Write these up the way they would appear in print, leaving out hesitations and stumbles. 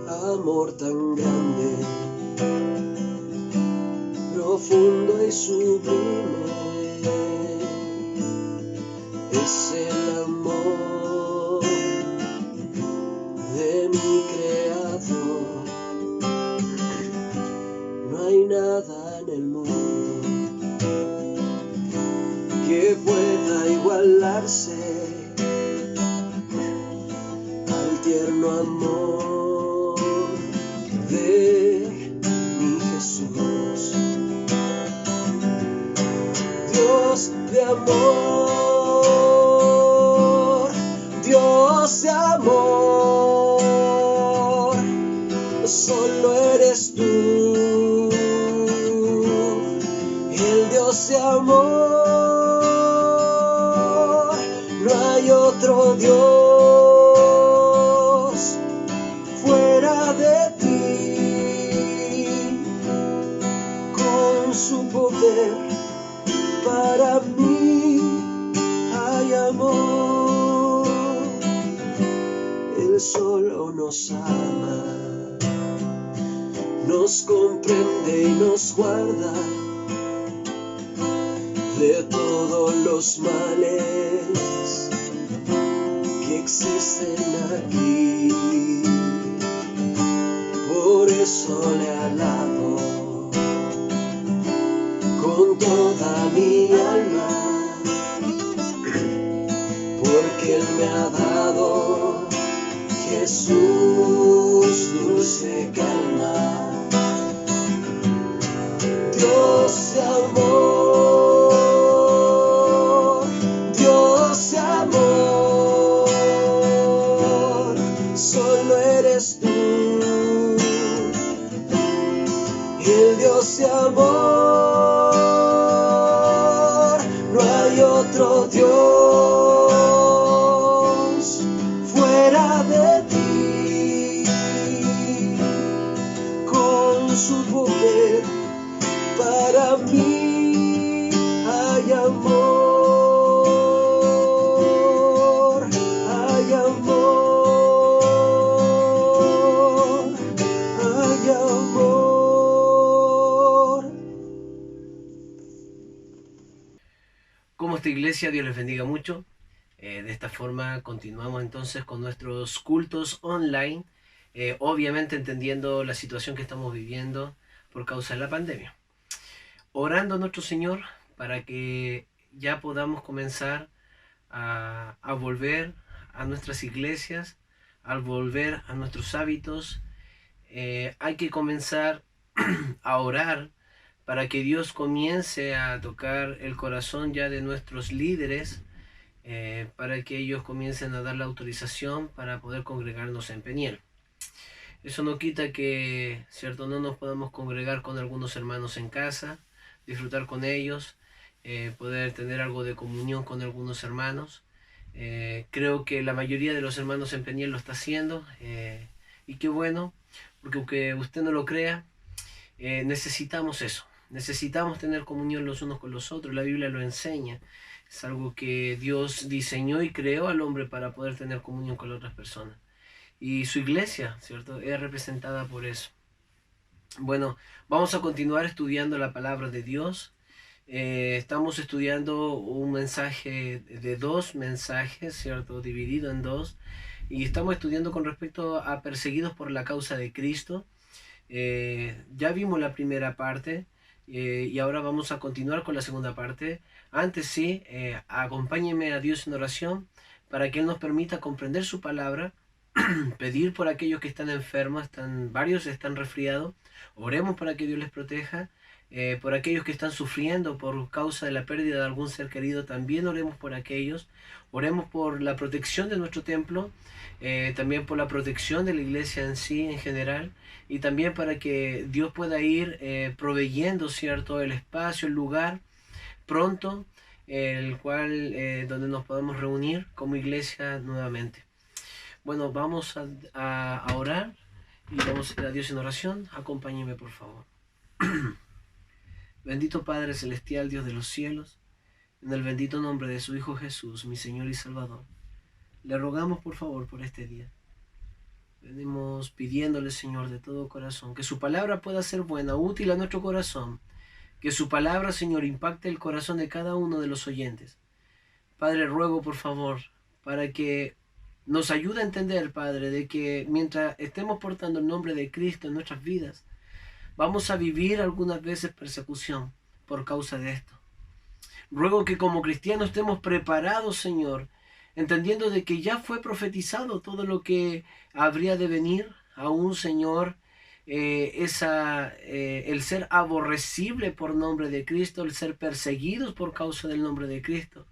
Amor tan grande, profundo y sublime, es el amor de mi Creador. No hay nada en el mundo que pueda igualarse al tierno amor de mi Jesús. Dios de amor, Dios de amor, solo eres tú, el Dios de amor. No hay otro Dios fuera de ti, con su poder para mí hay amor. Él solo nos ama, nos comprende y nos guarda de todos los males que existen aquí. Por eso le alabo con toda mi alma, porque Él me ha dado Jesús, dulce calma. Dios de amor, Dios de amor, solo eres tú, el Dios de amor. No hay otro Dios fuera de ti, con su poder para mí hay amor, hay amor, hay amor. Como esta iglesia, Dios les bendiga mucho. De esta forma continuamos entonces con nuestros cultos online, obviamente entendiendo la situación que estamos viviendo por causa de la pandemia. Orando a nuestro Señor para que ya podamos comenzar a volver a nuestras iglesias, al volver a nuestros hábitos. Hay que comenzar a orar para que Dios comience a tocar el corazón ya de nuestros líderes, para que ellos comiencen a dar la autorización para poder congregarnos en Peniel. Eso no quita que, ¿cierto?, no nos podamos congregar con algunos hermanos en casa, disfrutar con ellos, poder tener algo de comunión con algunos hermanos. Creo que la mayoría de los hermanos en Peniel lo está haciendo, y qué bueno, porque aunque usted no lo crea, necesitamos eso. Necesitamos tener comunión los unos con los otros. La Biblia lo enseña. Es algo que Dios diseñó y creó al hombre para poder tener comunión con otras personas. Y su iglesia, ¿cierto?, es representada por eso. Bueno, vamos a continuar estudiando la palabra de Dios. Estamos estudiando un mensaje de dos mensajes, ¿cierto?, dividido en dos. Y estamos estudiando con respecto a perseguidos por la causa de Cristo. Ya vimos la primera parte, y ahora vamos a continuar con la segunda parte. Antes sí, acompáñenme a Dios en oración para que Él nos permita comprender su palabra, pedir por aquellos que están enfermos, varios están resfriados. Oremos para que Dios les proteja. Por aquellos que están sufriendo por causa de la pérdida de algún ser querido, también oremos por aquellos. Oremos por la protección de nuestro templo, también por la protección de la iglesia en sí, en general, y también para que Dios pueda ir proveyendo, ¿cierto?, el espacio, el lugar pronto, el cual donde nos podamos reunir como iglesia nuevamente. Bueno, vamos a orar y vamos a ir a Dios en oración. Acompáñenme, por favor. Bendito Padre Celestial, Dios de los cielos, En el bendito nombre de su Hijo Jesús, mi Señor y Salvador, le rogamos por favor por este día. Venimos pidiéndole, Señor, de todo corazón, que su palabra pueda ser buena, útil a nuestro corazón. Que su palabra, Señor, impacte el corazón de cada uno de los oyentes. Padre, ruego por favor, para que nos ayude a entender, Padre, de que mientras estemos portando el nombre de Cristo en nuestras vidas, vamos a vivir algunas veces persecución por causa de esto. Ruego que como cristianos estemos preparados, Señor, entendiendo de que ya fue profetizado todo lo que habría de venir, aún, Señor, el ser aborrecible por nombre de Cristo, el ser perseguidos por causa del nombre de Cristo.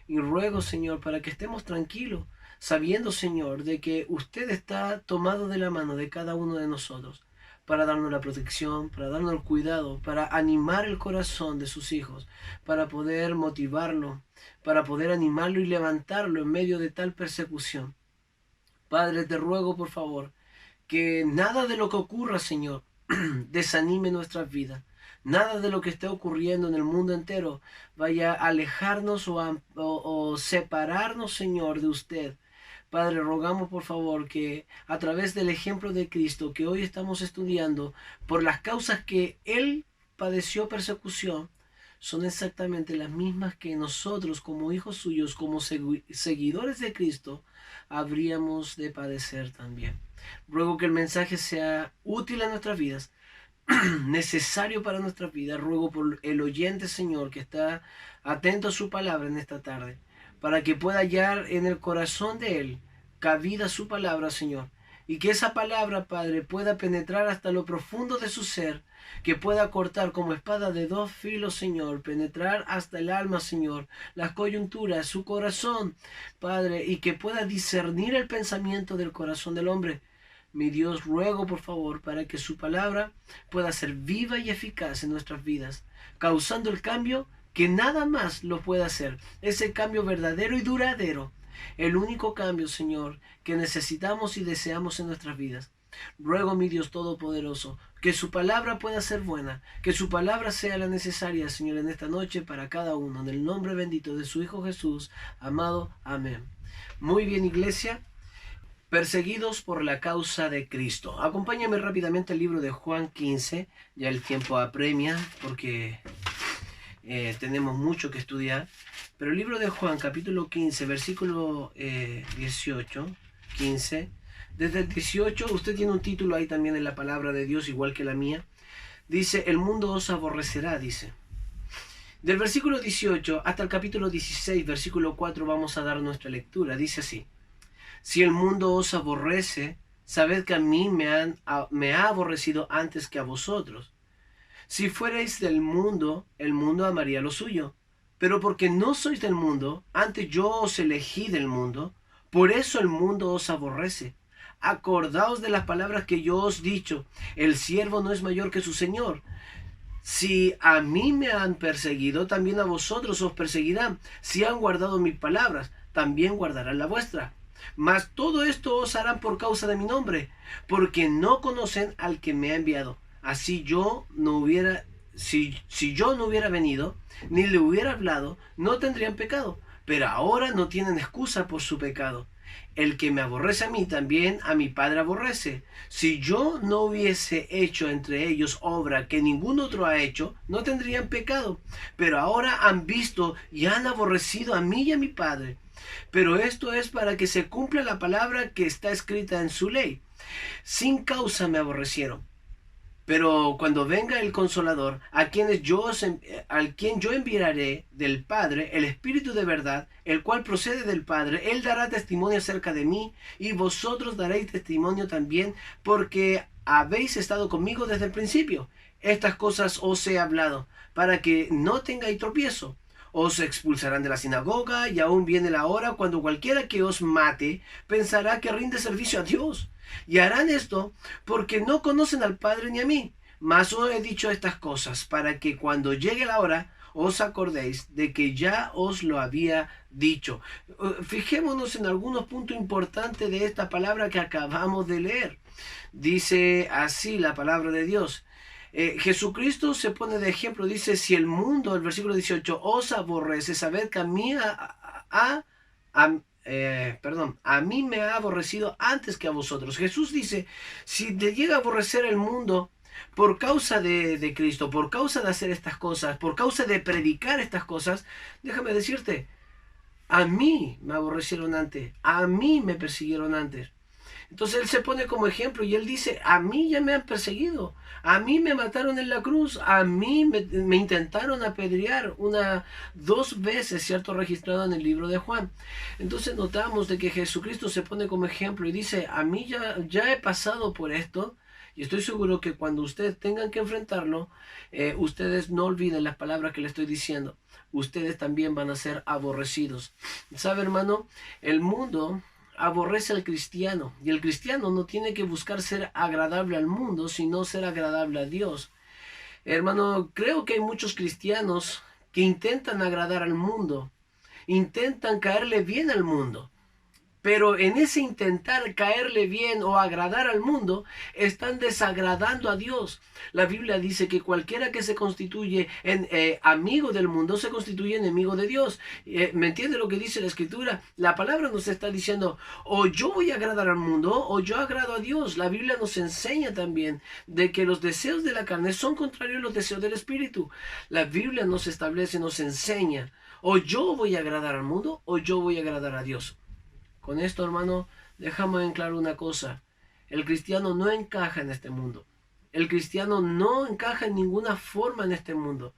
Y ruego, Señor, para que estemos tranquilos, sabiendo, Señor, de que usted está tomado de la mano de cada uno de nosotros para darnos la protección, para darnos el cuidado, para animar el corazón de sus hijos, para poder motivarlo, para poder animarlo y levantarlo en medio de tal persecución. Padre, te ruego, por favor, que nada de lo que ocurra, Señor, desanime nuestras vidas. Nada de lo que esté ocurriendo en el mundo entero vaya a alejarnos o separarnos, Señor, de usted. Padre, rogamos por favor que a través del ejemplo de Cristo que hoy estamos estudiando, por las causas que Él padeció persecución, son exactamente las mismas que nosotros como hijos suyos, como seguidores de Cristo, habríamos de padecer también. Ruego que el mensaje sea útil a nuestras vidas, necesario para nuestras vidas. Ruego por el oyente, Señor, que está atento a su palabra en esta tarde, para que pueda hallar en el corazón de él cabida su palabra, Señor, y que esa palabra, Padre, pueda penetrar hasta lo profundo de su ser, que pueda cortar como espada de dos filos, Señor, penetrar hasta el alma, Señor, las coyunturas, su corazón, Padre, y que pueda discernir el pensamiento del corazón del hombre. Mi Dios, ruego por favor para que su palabra pueda ser viva y eficaz en nuestras vidas, causando el cambio que nada más lo puede hacer, ese cambio verdadero y duradero, el único cambio, Señor, que necesitamos y deseamos en nuestras vidas. Ruego, mi Dios Todopoderoso, que su palabra pueda ser buena, que su palabra sea la necesaria, Señor, en esta noche para cada uno, en el nombre bendito de su Hijo Jesús, amado. Amén. Muy bien, iglesia. Perseguidos por la causa de Cristo. Acompáñame rápidamente al libro de Juan 15, ya el tiempo apremia porque tenemos mucho que estudiar, pero el libro de Juan capítulo 15, versículo 18, 15, desde el 18, usted tiene un título ahí también en la palabra de Dios, igual que la mía, dice, el mundo os aborrecerá, dice. Del versículo 18 hasta el capítulo 16, versículo 4, vamos a dar nuestra lectura, dice así. Si el mundo os aborrece, sabed que a mí me ha aborrecido antes que a vosotros. Si fuerais del mundo, el mundo amaría lo suyo. Pero porque no sois del mundo, antes yo os elegí del mundo, por eso el mundo os aborrece. Acordaos de las palabras que yo os he dicho, el siervo no es mayor que su señor. Si a mí me han perseguido, también a vosotros os perseguirán. Si han guardado mis palabras, también guardarán la vuestra. Mas todo esto os harán por causa de mi nombre, porque no conocen al que me ha enviado. Así yo no hubiera, si yo no hubiera venido, ni le hubiera hablado, no tendrían pecado. Pero ahora no tienen excusa por su pecado. El que me aborrece a mí, también a mi Padre aborrece. Si yo no hubiese hecho entre ellos obra que ningún otro ha hecho, no tendrían pecado. Pero ahora han visto y han aborrecido a mí y a mi Padre. Pero esto es para que se cumpla la palabra que está escrita en su ley. Sin causa me aborrecieron. Pero cuando venga el Consolador, al quien yo enviaré del Padre, el Espíritu de verdad, el cual procede del Padre, Él dará testimonio acerca de mí, y vosotros daréis testimonio también, porque habéis estado conmigo desde el principio. Estas cosas os he hablado, para que no tengáis tropiezo. Os expulsarán de la sinagoga, y aún viene la hora cuando cualquiera que os mate pensará que rinde servicio a Dios. Y harán esto porque no conocen al Padre ni a mí. Mas os he dicho estas cosas para que cuando llegue la hora os acordéis de que ya os lo había dicho. Fijémonos en algunos puntos importantes de esta palabra que acabamos de leer. Dice así la palabra de Dios. Jesucristo se pone de ejemplo, dice, si el mundo, el versículo 18, os aborrece, sabed que a mí, a mí me ha aborrecido antes que a vosotros. Jesús dice, si te llega a aborrecer el mundo por causa de Cristo, por causa de hacer estas cosas, por causa de predicar estas cosas, déjame decirte, a mí me aborrecieron antes, a mí me persiguieron antes. Entonces él se pone como ejemplo y él dice, a mí ya me han perseguido, a mí me mataron en la cruz, a mí me intentaron apedrear dos veces, ¿cierto? Registrado en el libro de Juan. Entonces notamos de que Jesucristo se pone como ejemplo y dice, a mí ya he pasado por esto. Y estoy seguro que cuando ustedes tengan que enfrentarlo, ustedes no olviden las palabras que le estoy diciendo. Ustedes también van a ser aborrecidos. ¿Sabe, hermano? El mundo aborrece al cristiano, y el cristiano no tiene que buscar ser agradable al mundo, sino ser agradable a Dios. Hermano, creo que hay muchos cristianos que intentan agradar al mundo, intentan caerle bien al mundo. Pero en ese intentar caerle bien o agradar al mundo, están desagradando a Dios. La Biblia dice que cualquiera que se constituye en amigo del mundo, se constituye enemigo de Dios. ¿Me entiende lo que dice la Escritura? La palabra nos está diciendo, o yo voy a agradar al mundo, o yo agrado a Dios. La Biblia nos enseña también de que los deseos de la carne son contrarios a los deseos del Espíritu. La Biblia nos establece, nos enseña, o yo voy a agradar al mundo, o yo voy a agradar a Dios. Con esto, hermano, dejamos en claro una cosa. El cristiano no encaja en este mundo. El cristiano no encaja en ninguna forma en este mundo.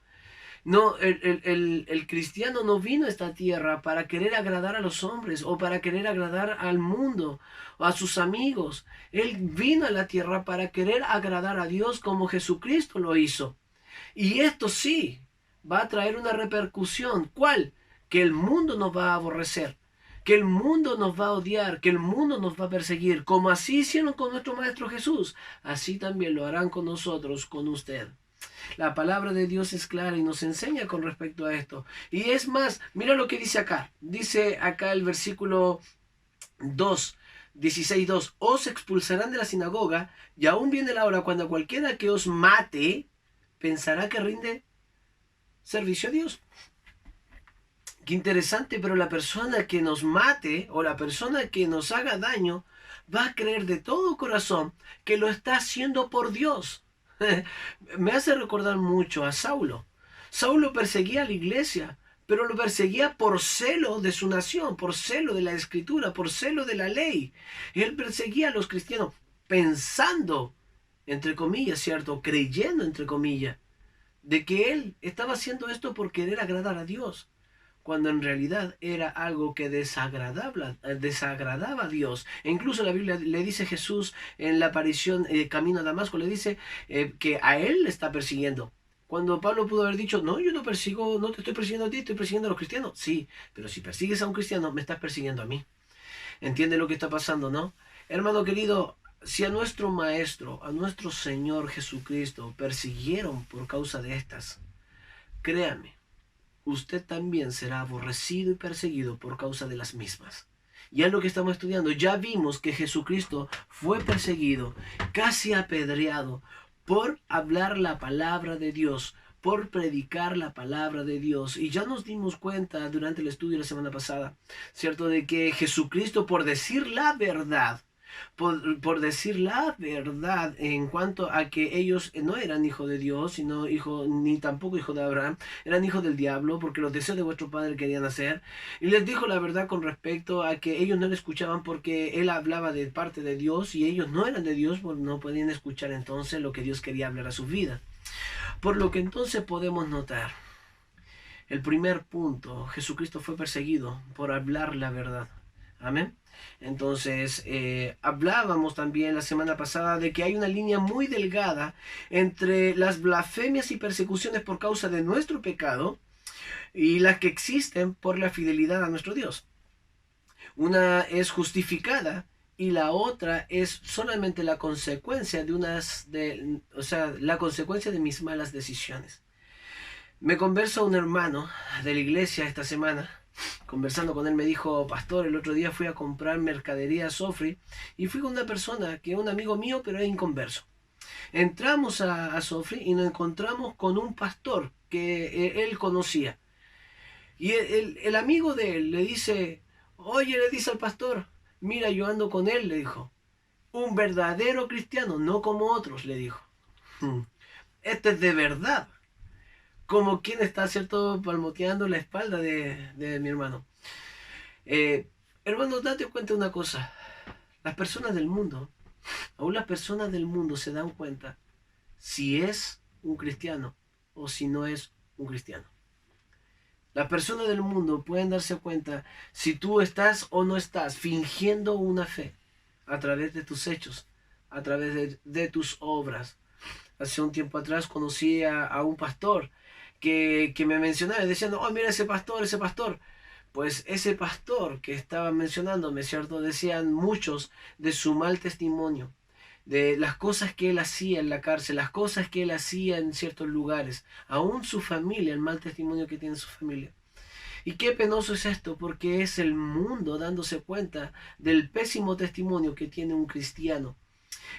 No, el cristiano no vino a esta tierra para querer agradar a los hombres o para querer agradar al mundo o a sus amigos. Él vino a la tierra para querer agradar a Dios como Jesucristo lo hizo. Y esto sí va a traer una repercusión. ¿Cuál? Que el mundo nos va a aborrecer, que el mundo nos va a odiar, que el mundo nos va a perseguir, como así hicieron con nuestro Maestro Jesús, así también lo harán con nosotros, con usted. La palabra de Dios es clara y nos enseña con respecto a esto. Y es más, mira lo que dice acá. Dice acá el versículo 2, 16:2. Os expulsarán de la sinagoga, y aún viene la hora cuando cualquiera que os mate pensará que rinde servicio a Dios. Qué interesante, pero la persona que nos mate o la persona que nos haga daño va a creer de todo corazón que lo está haciendo por Dios. Me hace recordar mucho a Saulo. Saulo perseguía a la iglesia, pero lo perseguía por celo de su nación, por celo de la escritura, por celo de la ley. Él perseguía a los cristianos pensando, entre comillas, ¿cierto? Creyendo, entre comillas, de que él estaba haciendo esto por querer agradar a Dios, cuando en realidad era algo que desagradaba a Dios. E incluso la Biblia le dice a Jesús en la aparición camino a Damasco, le dice que a él le está persiguiendo. Cuando Pablo pudo haber dicho, no, yo no persigo, no te estoy persiguiendo a ti, estoy persiguiendo a los cristianos. Sí, pero si persigues a un cristiano, me estás persiguiendo a mí. ¿Entiende lo que está pasando, no? Hermano querido, si a nuestro Maestro, a nuestro Señor Jesucristo persiguieron por causa de estas, créame, usted también será aborrecido y perseguido por causa de las mismas. Ya es lo que estamos estudiando. Ya vimos que Jesucristo fue perseguido, casi apedreado, por hablar la palabra de Dios, por predicar la palabra de Dios. Y ya nos dimos cuenta durante el estudio de la semana pasada, ¿cierto? De que Jesucristo, por decir la verdad, por decir la verdad en cuanto a que ellos no eran hijos de Dios, sino ni tampoco hijos de Abraham, eran hijos del diablo, porque los deseos de vuestro padre querían hacer. Y les dijo la verdad con respecto a que ellos no le escuchaban porque él hablaba de parte de Dios y ellos no eran de Dios, pues no podían escuchar entonces lo que Dios quería hablar a su vida. Por lo que entonces podemos notar, el primer punto, Jesucristo fue perseguido por hablar la verdad. Amén. Entonces, hablábamos también la semana pasada de que hay una línea muy delgada entre las blasfemias y persecuciones por causa de nuestro pecado y las que existen por la fidelidad a nuestro Dios. Una es justificada y la otra es solamente la consecuencia la consecuencia de mis malas decisiones. Me conversa un hermano de la iglesia esta semana. Conversando con él me dijo, pastor, el otro día fui a comprar mercadería a Sofri y fui con una persona que es un amigo mío pero es inconverso. Entramos a Sofri y nos encontramos con un pastor que él conocía. Y el amigo de él le dice, oye, le dice al pastor, mira, yo ando con él, le dijo. Un verdadero cristiano, no como otros, le dijo. Este es de verdad. Como quien está, ¿cierto?, palmoteando la espalda de mi hermano. Hermano, date cuenta de una cosa. Las personas del mundo, aún las personas del mundo se dan cuenta si es un cristiano o si no es un cristiano. Las personas del mundo pueden darse cuenta si tú estás o no estás fingiendo una fe a través de tus hechos, a través de tus obras. Hace un tiempo atrás conocí a un pastor que me mencionaba y decía, oh, mira ese pastor, ese pastor. Pues ese pastor que estaba mencionándome, ¿cierto? Decían muchos de su mal testimonio, de las cosas que él hacía en la cárcel, las cosas que él hacía en ciertos lugares, aún su familia, el mal testimonio que tiene su familia. Y qué penoso es esto, porque es el mundo dándose cuenta del pésimo testimonio que tiene un cristiano.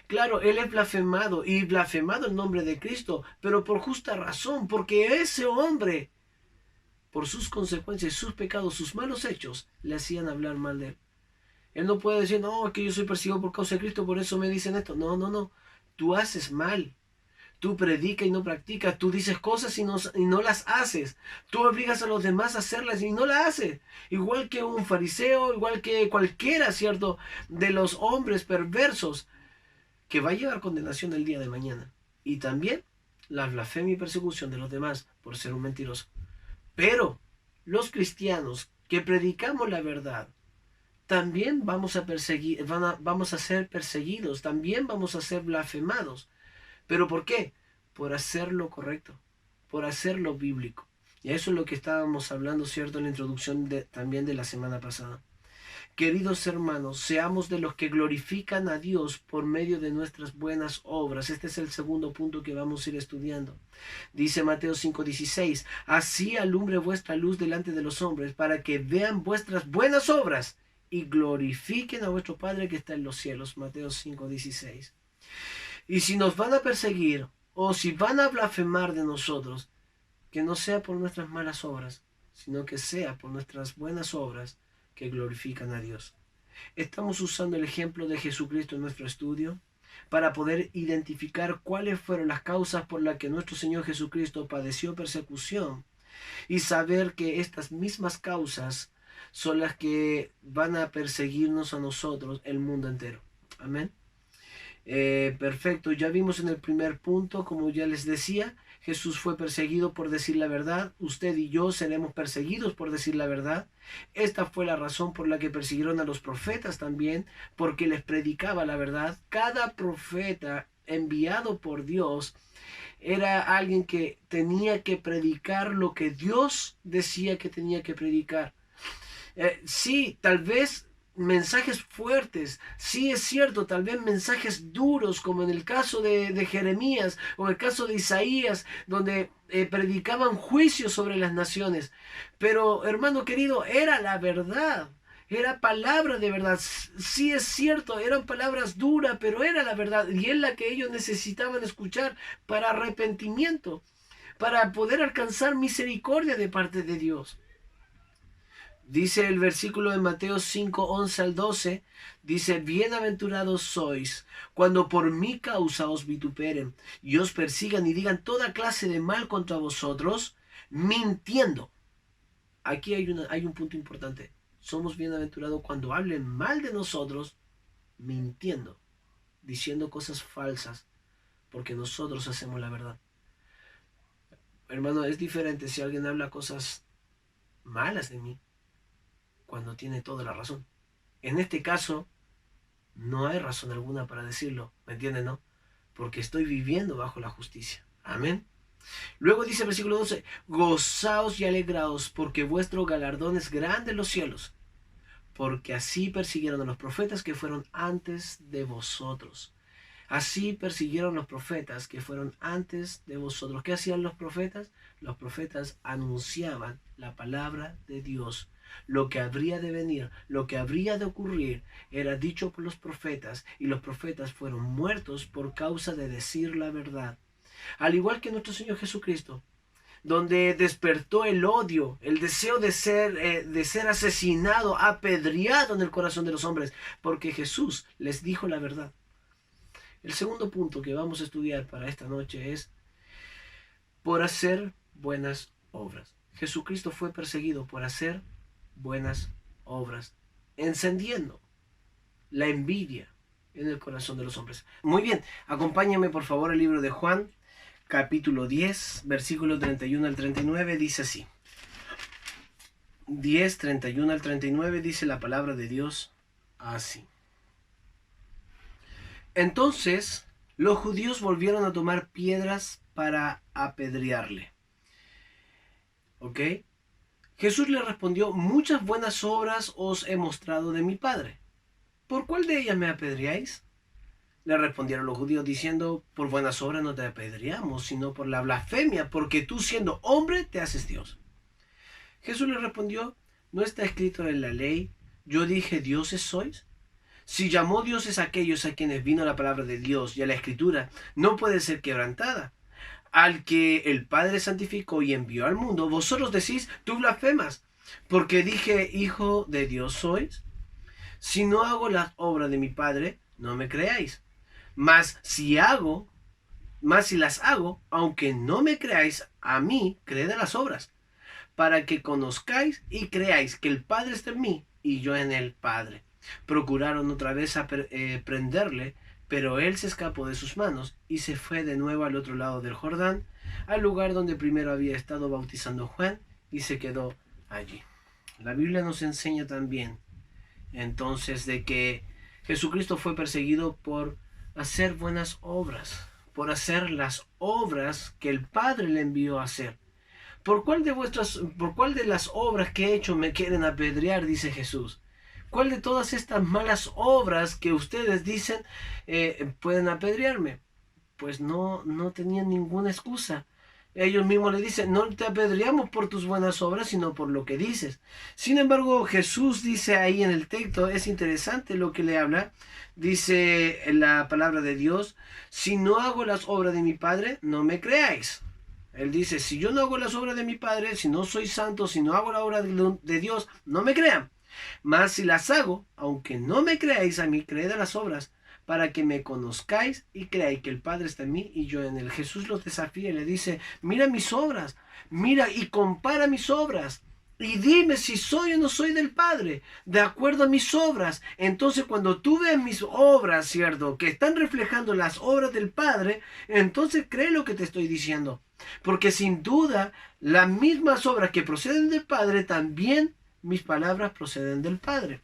Claro, él es blasfemado y blasfemado el nombre de Cristo, pero por justa razón, porque ese hombre, por sus consecuencias, sus pecados, sus malos hechos, le hacían hablar mal de él. Él no puede decir, no, es que yo soy perseguido por causa de Cristo, por eso me dicen esto. No, no, no. Tú haces mal. Tú predicas y no practicas. Tú dices cosas y no las haces. Tú obligas a los demás a hacerlas y no las haces. Igual que un fariseo, igual que cualquiera, ¿cierto?, de los hombres perversos, que va a llevar condenación el día de mañana. Y también la blasfemia y persecución de los demás por ser un mentiroso. Pero los cristianos que predicamos la verdad, también vamos a vamos a ser perseguidos, también vamos a ser blasfemados. ¿Pero por qué? Por hacer lo correcto, por hacer lo bíblico. Y eso es lo que estábamos hablando, ¿cierto?, en la introducción también de la semana pasada. Queridos hermanos, seamos de los que glorifican a Dios por medio de nuestras buenas obras. Este es el segundo punto que vamos a ir estudiando. Dice Mateo 5:16, así alumbre vuestra luz delante de los hombres, para que vean vuestras buenas obras y glorifiquen a vuestro Padre que está en los cielos. Mateo 5:16. Y si nos van a perseguir o si van a blasfemar de nosotros, que no sea por nuestras malas obras, sino que sea por nuestras buenas obras que glorifican a Dios. Estamos usando el ejemplo de Jesucristo en nuestro estudio para poder identificar cuáles fueron las causas por las que nuestro Señor Jesucristo padeció persecución y saber que estas mismas causas son las que van a perseguirnos a nosotros, el mundo entero. Amén. Perfecto, ya vimos en el primer punto, como ya les decía, Jesús fue perseguido por decir la verdad. Usted y yo seremos perseguidos por decir la verdad. Esta fue la razón por la que persiguieron a los profetas también, porque les predicaba la verdad. Cada profeta enviado por Dios era alguien que tenía que predicar lo que Dios decía que tenía que predicar. Sí, tal vez mensajes fuertes, sí es cierto, tal vez mensajes duros, como en el caso de Jeremías o en el caso de Isaías, donde predicaban juicio sobre las naciones. Pero, hermano querido, era la verdad. Era palabra de verdad. Sí es cierto, eran palabras duras, pero era la verdad. Y es la que ellos necesitaban escuchar para arrepentimiento, para poder alcanzar misericordia de parte de Dios. Dice el versículo de Mateo 5, 11 al 12, dice, bienaventurados sois cuando por mi causa os vituperen y os persigan y digan toda clase de mal contra vosotros, mintiendo. Aquí hay un punto importante. Somos bienaventurados cuando hablen mal de nosotros, mintiendo, diciendo cosas falsas, porque nosotros hacemos la verdad. Hermano, es diferente si alguien habla cosas malas de mí, cuando tiene toda la razón. En este caso, no hay razón alguna para decirlo, ¿me entienden, no? Porque estoy viviendo bajo la justicia. Amén. Luego dice el versículo 12, gozaos y alegraos, porque vuestro galardón es grande en los cielos, porque así persiguieron a los profetas que fueron antes de vosotros. Así persiguieron los profetas que fueron antes de vosotros. ¿Qué hacían los profetas? Los profetas anunciaban la palabra de Dios. Lo que habría de venir, lo que habría de ocurrir, era dicho por los profetas, y los profetas fueron muertos por causa de decir la verdad. Al igual que nuestro Señor Jesucristo, donde despertó el odio, el deseo de ser asesinado, apedreado en el corazón de los hombres, porque Jesús les dijo la verdad. El segundo punto que vamos a estudiar para esta noche es por hacer buenas obras. Jesucristo fue perseguido por hacer buenas obras, encendiendo la envidia en el corazón de los hombres. Muy bien, acompáñame por favor al libro de Juan, capítulo 10, versículo 31 al 39, dice así. 10, 31 al 39 dice la palabra de Dios así. Entonces los judíos volvieron a tomar piedras para apedrearle. ¿Ok? Jesús le respondió: muchas buenas obras os he mostrado de mi Padre. ¿Por cuál de ellas me apedreáis? Le respondieron los judíos diciendo: por buenas obras no te apedreamos, sino por la blasfemia, porque tú siendo hombre te haces Dios. Jesús le respondió: ¿no está escrito en la ley, yo dije dioses sois? Si llamó dioses a aquellos a quienes vino la palabra de Dios, y a la escritura no puede ser quebrantada, al que el Padre santificó y envió al mundo, vosotros decís: tú blasfemas, porque dije hijo de Dios sois. Si no hago las obras de mi Padre, no me creáis. Mas si las hago, aunque no me creáis a mí, creed en las obras, para que conozcáis y creáis que el Padre está en mí y yo en el Padre. Procuraron otra vez prenderle, pero él se escapó de sus manos y se fue de nuevo al otro lado del Jordán, al lugar donde primero había estado bautizando Juan, y se quedó allí. La Biblia nos enseña también entonces de que Jesucristo fue perseguido por hacer buenas obras, por hacer las obras que el Padre le envió a hacer. ¿Por cuál de las obras que he hecho me quieren apedrear?, dice Jesús. ¿Cuál de todas estas malas obras que ustedes dicen pueden apedrearme? Pues no tenían ninguna excusa. Ellos mismos le dicen: no te apedreamos por tus buenas obras, sino por lo que dices. Sin embargo, Jesús dice ahí en el texto, es interesante lo que le habla, dice en la palabra de Dios: si no hago las obras de mi Padre, no me creáis. Él dice: si yo no hago las obras de mi Padre, si no soy santo, si no hago la obra de Dios, no me crean. Mas si las hago, aunque no me creáis a mí, creed a las obras, para que me conozcáis y creáis que el Padre está en mí y yo en él. Jesús los desafía y le dice: mira mis obras, mira y compara mis obras, y dime si soy o no soy del Padre, de acuerdo a mis obras. Entonces cuando tú veas mis obras, ¿cierto?, que están reflejando las obras del Padre, entonces cree lo que te estoy diciendo. Porque sin duda, las mismas obras que proceden del Padre, también mis palabras proceden del Padre.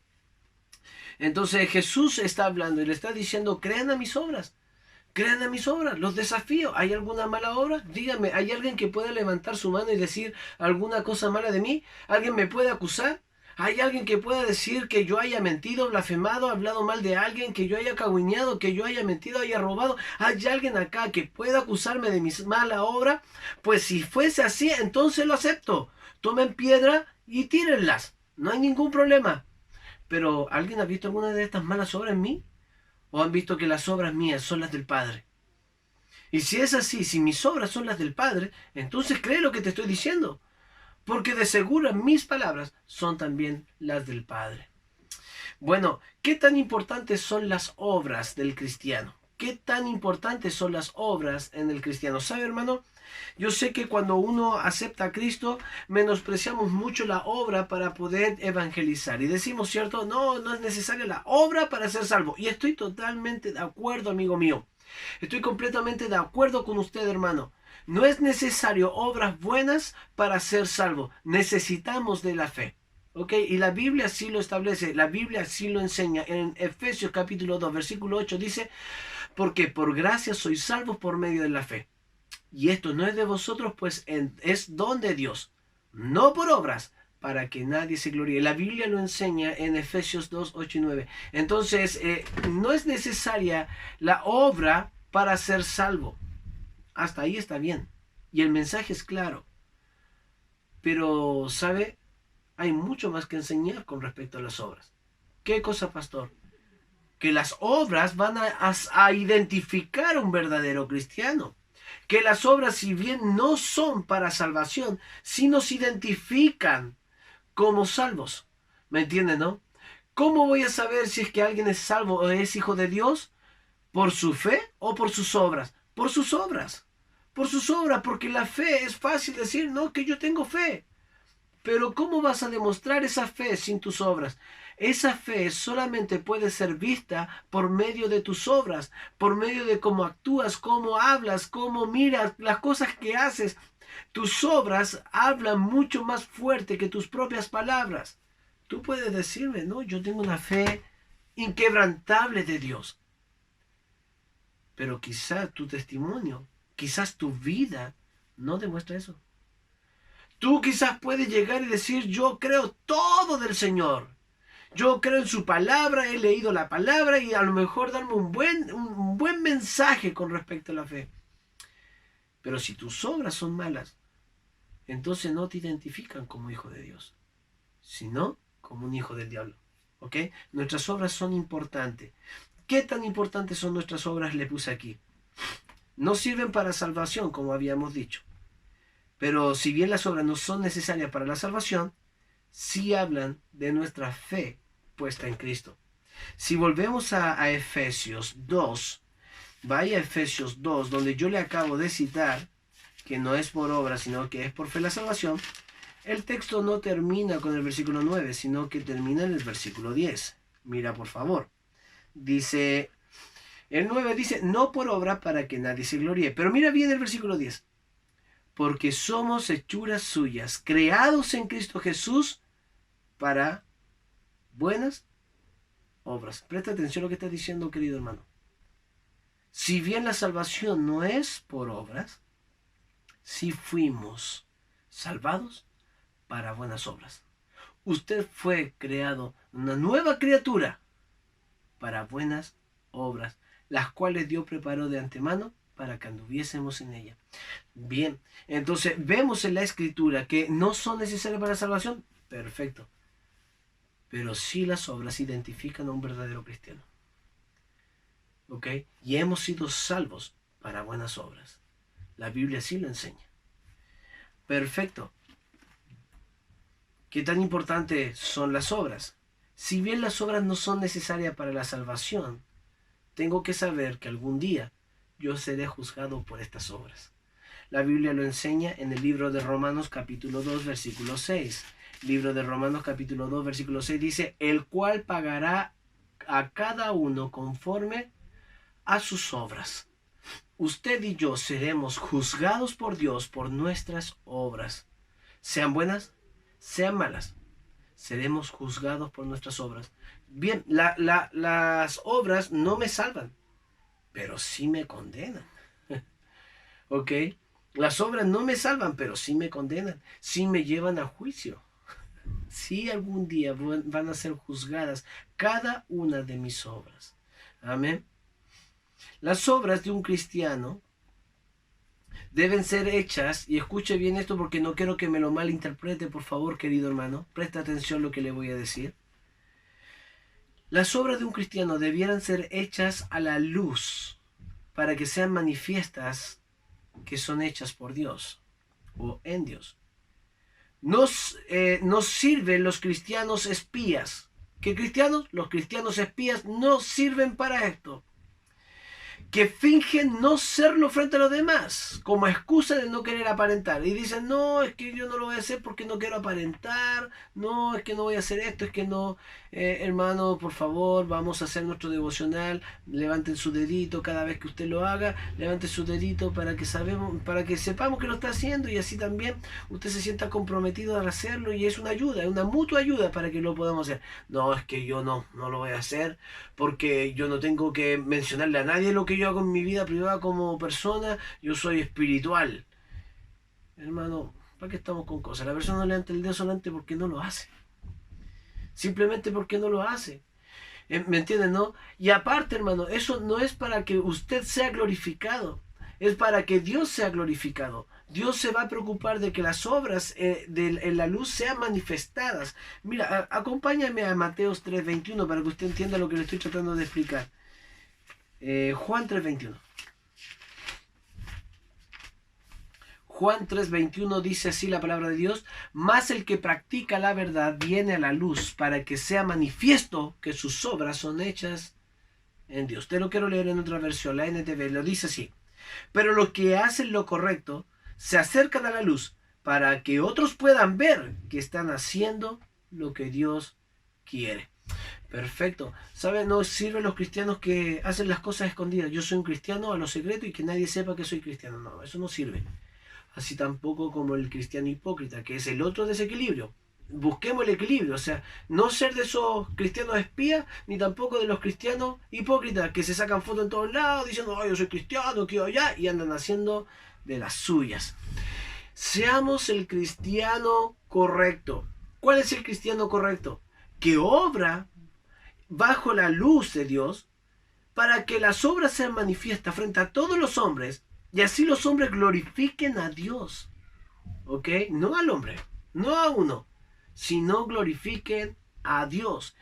Entonces Jesús está hablando y le está diciendo: crean a mis obras, crean a mis obras, los desafío. ¿Hay alguna mala obra? Dígame, ¿hay alguien que pueda levantar su mano y decir alguna cosa mala de mí? ¿Alguien me puede acusar? ¿Hay alguien que pueda decir que yo haya mentido, blasfemado, hablado mal de alguien, que yo haya caguineado, que yo haya mentido, haya robado? ¿Hay alguien acá que pueda acusarme de mi mala obra? Pues si fuese así, entonces lo acepto. Tomen piedra y tírenlas, no hay ningún problema. Pero ¿alguien ha visto alguna de estas malas obras en mí? ¿O han visto que las obras mías son las del Padre? Y si es así, si mis obras son las del Padre, entonces cree lo que te estoy diciendo, porque de seguro mis palabras son también las del Padre. Bueno, ¿qué tan importantes son las obras del cristiano? ¿Qué tan importantes son las obras en el cristiano? ¿Sabe, hermano? Yo sé que cuando uno acepta a Cristo, menospreciamos mucho la obra para poder evangelizar. Y decimos, ¿cierto? No es necesaria la obra para ser salvo. Y estoy totalmente de acuerdo, amigo mío. Estoy completamente de acuerdo con usted, hermano. No es necesario obras buenas para ser salvo. Necesitamos de la fe. ¿Ok? Y la Biblia sí lo establece. La Biblia sí lo enseña. En Efesios capítulo 2, versículo 8 dice: porque por gracia sois salvos por medio de la fe. Y esto no es de vosotros, pues es don de Dios, no por obras, para que nadie se gloríe. La Biblia lo enseña en Efesios 2, 8 y 9. Entonces, no es necesaria la obra para ser salvo. Hasta ahí está bien. Y el mensaje es claro. Pero, ¿sabe? Hay mucho más que enseñar con respecto a las obras. ¿Qué cosa, pastor? Que las obras van a identificar a un verdadero cristiano. Que las obras, si bien no son para salvación, sí nos identifican como salvos. ¿Me entienden, no? ¿Cómo voy a saber si es que alguien es salvo o es hijo de Dios? ¿Por su fe o por sus obras? Por sus obras. Por sus obras, porque la fe es fácil decir, no, que yo tengo fe. Pero ¿cómo vas a demostrar esa fe sin tus obras? Esa fe solamente puede ser vista por medio de tus obras, por medio de cómo actúas, cómo hablas, cómo miras, las cosas que haces. Tus obras hablan mucho más fuerte que tus propias palabras. Tú puedes decirme, no, yo tengo una fe inquebrantable de Dios. Pero quizás tu testimonio, quizás tu vida no demuestra eso. Tú quizás puedes llegar y decir, yo creo todo del Señor. Yo creo en su palabra, he leído la palabra y a lo mejor darme un buen mensaje con respecto a la fe. Pero si tus obras son malas, entonces no te identifican como hijo de Dios, sino como un hijo del diablo. ¿Ok? Nuestras obras son importantes. ¿Qué tan importantes son nuestras obras? Le puse aquí. No sirven para salvación, como habíamos dicho. Pero si bien las obras no son necesarias para la salvación, sí hablan de nuestra fe puesta en Cristo. Si volvemos a Efesios 2, vaya a Efesios 2, donde yo le acabo de citar, que no es por obra, sino que es por fe la salvación, el texto no termina con el versículo 9, sino que termina en el versículo 10. Mira, por favor. Dice, el 9 dice, no por obra para que nadie se gloríe. Pero mira bien el versículo 10. Porque somos hechuras suyas, creados en Cristo Jesús para buenas obras. Presta atención a lo que está diciendo, querido hermano. Si bien la salvación no es por obras, sí fuimos salvados para buenas obras. Usted fue creado una nueva criatura para buenas obras, las cuales Dios preparó de antemano para que anduviésemos en ella. Bien, entonces vemos en la Escritura que no son necesarias para la salvación. Perfecto. Pero sí las obras identifican a un verdadero cristiano. ¿Ok? Y hemos sido salvos para buenas obras. La Biblia sí lo enseña. Perfecto. ¿Qué tan importantes son las obras? Si bien las obras no son necesarias para la salvación, tengo que saber que algún día yo seré juzgado por estas obras. La Biblia lo enseña en el libro de Romanos capítulo 2 versículo 6. Libro de Romanos capítulo 2 versículo 6 dice, el cual pagará a cada uno conforme a sus obras. Usted y yo seremos juzgados por Dios por nuestras obras. Sean buenas, sean malas. Seremos juzgados por nuestras obras. Bien, las obras no me salvan, pero sí me condenan. ¿Ok? Las obras no me salvan, pero sí me condenan. Sí me llevan a juicio. Sí algún día van a ser juzgadas cada una de mis obras. Amén. Las obras de un cristiano deben ser hechas, y escuche bien esto porque no quiero que me lo malinterprete, por favor, querido hermano. Presta atención a lo que le voy a decir. Las obras de un cristiano debieran ser hechas a la luz para que sean manifiestas que son hechas por Dios o en Dios. Nos sirven los cristianos espías. ¿Qué cristianos? Los cristianos espías no sirven para esto. Que fingen no serlo frente a los demás, como excusa de no querer aparentar. Y dicen, no, es que yo no lo voy a hacer porque no quiero aparentar, no, es que no voy a hacer esto, es que no, hermano, por favor, vamos a hacer nuestro devocional, levanten su dedito cada vez que usted lo haga, levanten su dedito para que sepamos que lo está haciendo y así también usted se sienta comprometido a hacerlo y es una ayuda, es una mutua ayuda para que lo podamos hacer. No, es que yo no lo voy a hacer porque yo no tengo que mencionarle a nadie lo que yo hago en mi vida privada como persona, yo soy espiritual. Hermano, ¿Para qué estamos con cosas? La persona no levanta el dedo solamente porque no lo hace. Simplemente porque no lo hace. ¿Me entienden, no? Y aparte, hermano, eso no es para que usted sea glorificado. Es para que Dios sea glorificado. Dios se va a preocupar de que las obras en la luz sean manifestadas. Mira, acompáñame a Mateos 3:21 para que usted entienda lo que le estoy tratando de explicar. Juan 3:21. Juan 3:21 dice así la palabra de Dios: mas el que practica la verdad viene a la luz para que sea manifiesto que sus obras son hechas en Dios. Te lo quiero leer en otra versión, la NTV, lo dice así: pero los que hacen lo correcto se acercan a la luz para que otros puedan ver que están haciendo lo que Dios quiere. Perfecto. ¿Saben? No sirven los cristianos que hacen las cosas escondidas. Yo soy un cristiano a lo secreto y que nadie sepa que soy cristiano. No, eso no sirve. Así tampoco como el cristiano hipócrita, que es el otro desequilibrio. Busquemos el equilibrio, o sea, no ser de esos cristianos espías, ni tampoco de los cristianos hipócritas que se sacan fotos en todos lados diciendo, oh, yo soy cristiano, que allá, y andan haciendo de las suyas. Seamos el cristiano correcto. ¿Cuál es el cristiano correcto? Que obra bajo la luz de Dios para que las obras sean manifiestas frente a todos los hombres y así los hombres glorifiquen a Dios. ¿Ok? No al hombre, no a uno, sino glorifiquen a Dios.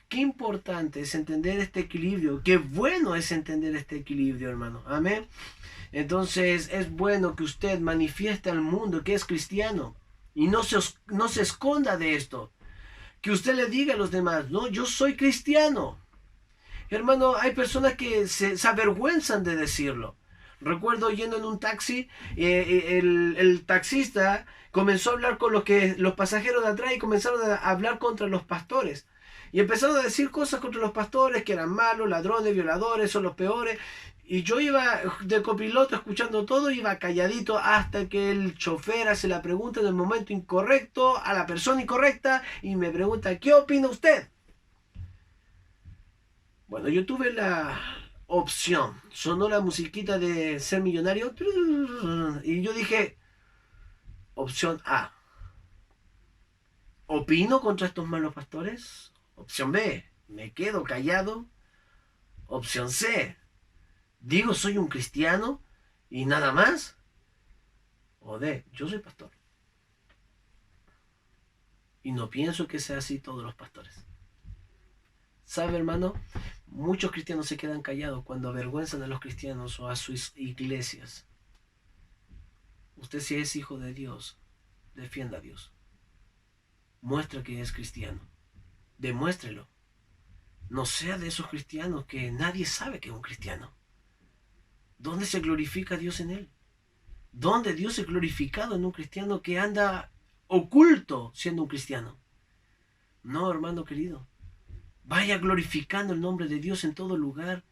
Qué importante es entender este equilibrio. Qué bueno es entender este equilibrio, hermano. Amén. Entonces es bueno que usted manifieste al mundo que es cristiano y no se esconda de esto. Que usted le diga a los demás, no, yo soy cristiano. Hermano, hay personas que se avergüenzan de decirlo. Recuerdo yendo en un taxi, el taxista comenzó a hablar con los pasajeros de atrás y comenzaron a hablar contra los pastores. Y empezaron a decir cosas contra los pastores, que eran malos, ladrones, violadores, son los peores. Y yo iba de copiloto escuchando todo, iba calladito hasta que el chofer hace la pregunta en el momento incorrecto, a la persona incorrecta, y me pregunta, ¿qué opina usted? Bueno, yo tuve la opción. Sonó la musiquita de Ser Millonario. Y yo dije, opción A. ¿Opino contra estos malos pastores? Opción B. Me quedo callado. Opción C. Digo, soy un cristiano y nada más. O D. Yo soy pastor. Y no pienso que sea así todos los pastores. ¿Sabe, hermano? Muchos cristianos se quedan callados cuando avergüenzan a los cristianos o a sus iglesias. Usted, si es hijo de Dios, defienda a Dios. Muestra que es cristiano. Demuéstrelo. No sea de esos cristianos que nadie sabe que es un cristiano. ¿Dónde se glorifica a Dios en él? ¿Dónde Dios es glorificado en un cristiano que anda oculto siendo un cristiano? No, hermano querido. Vaya glorificando el nombre de Dios en todo lugar.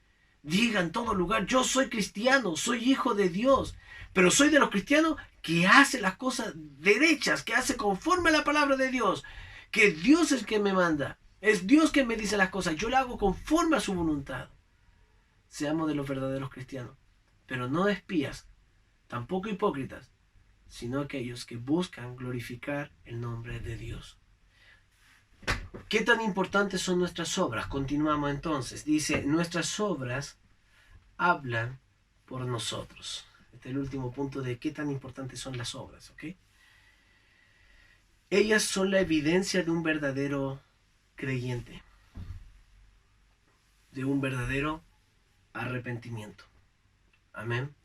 Diga en todo lugar, yo soy cristiano, soy hijo de Dios. Pero soy de los cristianos que hace las cosas derechas, que hace conforme a la palabra de Dios. Que Dios es quien me manda. Es Dios quien me dice las cosas. Yo la hago conforme a su voluntad. Seamos de los verdaderos cristianos. Pero no espías, tampoco hipócritas, sino aquellos que buscan glorificar el nombre de Dios. ¿Qué tan importantes son nuestras obras? Continuamos entonces. Dice, nuestras obras hablan por nosotros. Este es el último punto de qué tan importantes son las obras, ¿ok? Ellas son la evidencia de un verdadero creyente, de un verdadero arrepentimiento. Amén.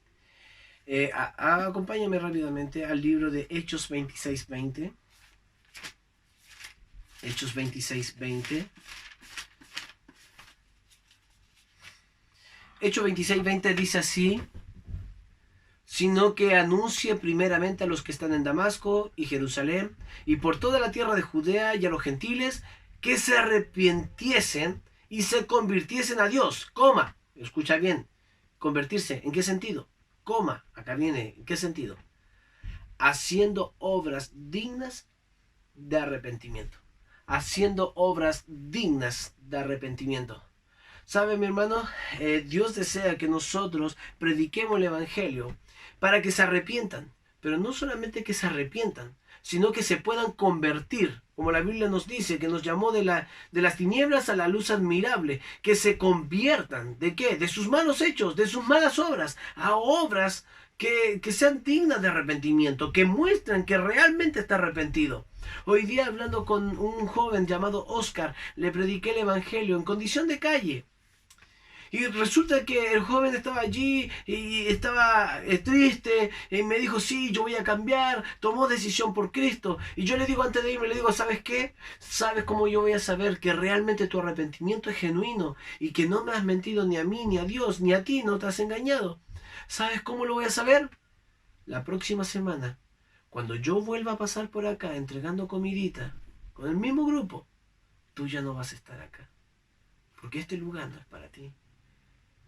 Acompáñame rápidamente al libro de Hechos 26:20. Hechos 26:20. Hechos 26:20 dice así: sino que anuncie primeramente a los que están en Damasco y Jerusalén y por toda la tierra de Judea y a los gentiles que se arrepintiesen y se convirtiesen a Dios. Coma, escucha bien, convertirse, ¿en qué sentido? Coma, acá viene, ¿en qué sentido? Haciendo obras dignas de arrepentimiento. Haciendo obras dignas de arrepentimiento. ¿Sabe, mi hermano? Dios desea que nosotros prediquemos el Evangelio para que se arrepientan. Pero no solamente que se arrepientan, sino que se puedan convertir, como la Biblia nos dice, que nos llamó de las tinieblas a la luz admirable, que se conviertan, ¿de qué? De sus malos hechos, de sus malas obras, a obras que sean dignas de arrepentimiento, que muestran que realmente está arrepentido. Hoy día, hablando con un joven llamado Oscar, le prediqué el Evangelio en condición de calle. Y resulta que el joven estaba allí y estaba triste y me dijo, sí, yo voy a cambiar, tomó decisión por Cristo. Y yo le digo antes de irme, le digo, ¿sabes qué? ¿Sabes cómo yo voy a saber que realmente tu arrepentimiento es genuino y que no me has mentido ni a mí, ni a Dios, ni a ti, no te has engañado? ¿Sabes cómo lo voy a saber? La próxima semana, cuando yo vuelva a pasar por acá entregando comidita con el mismo grupo, tú ya no vas a estar acá. Porque este lugar no es para ti.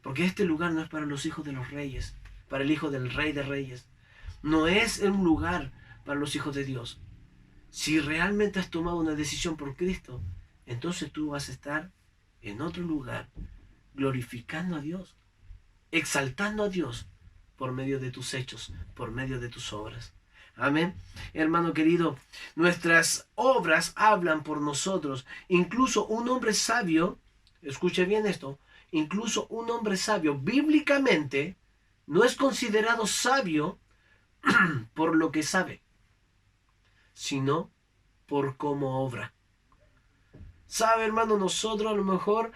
Porque este lugar no es para los hijos de los reyes, para el hijo del rey de reyes. No es un lugar para los hijos de Dios. Si realmente has tomado una decisión por Cristo, entonces tú vas a estar en otro lugar, glorificando a Dios, exaltando a Dios por medio de tus hechos, por medio de tus obras. Amén. Hermano querido, nuestras obras hablan por nosotros. Incluso un hombre sabio, escuche bien esto, incluso un hombre sabio bíblicamente no es considerado sabio por lo que sabe, sino por cómo obra. ¿Sabe, hermano? Nosotros a lo mejor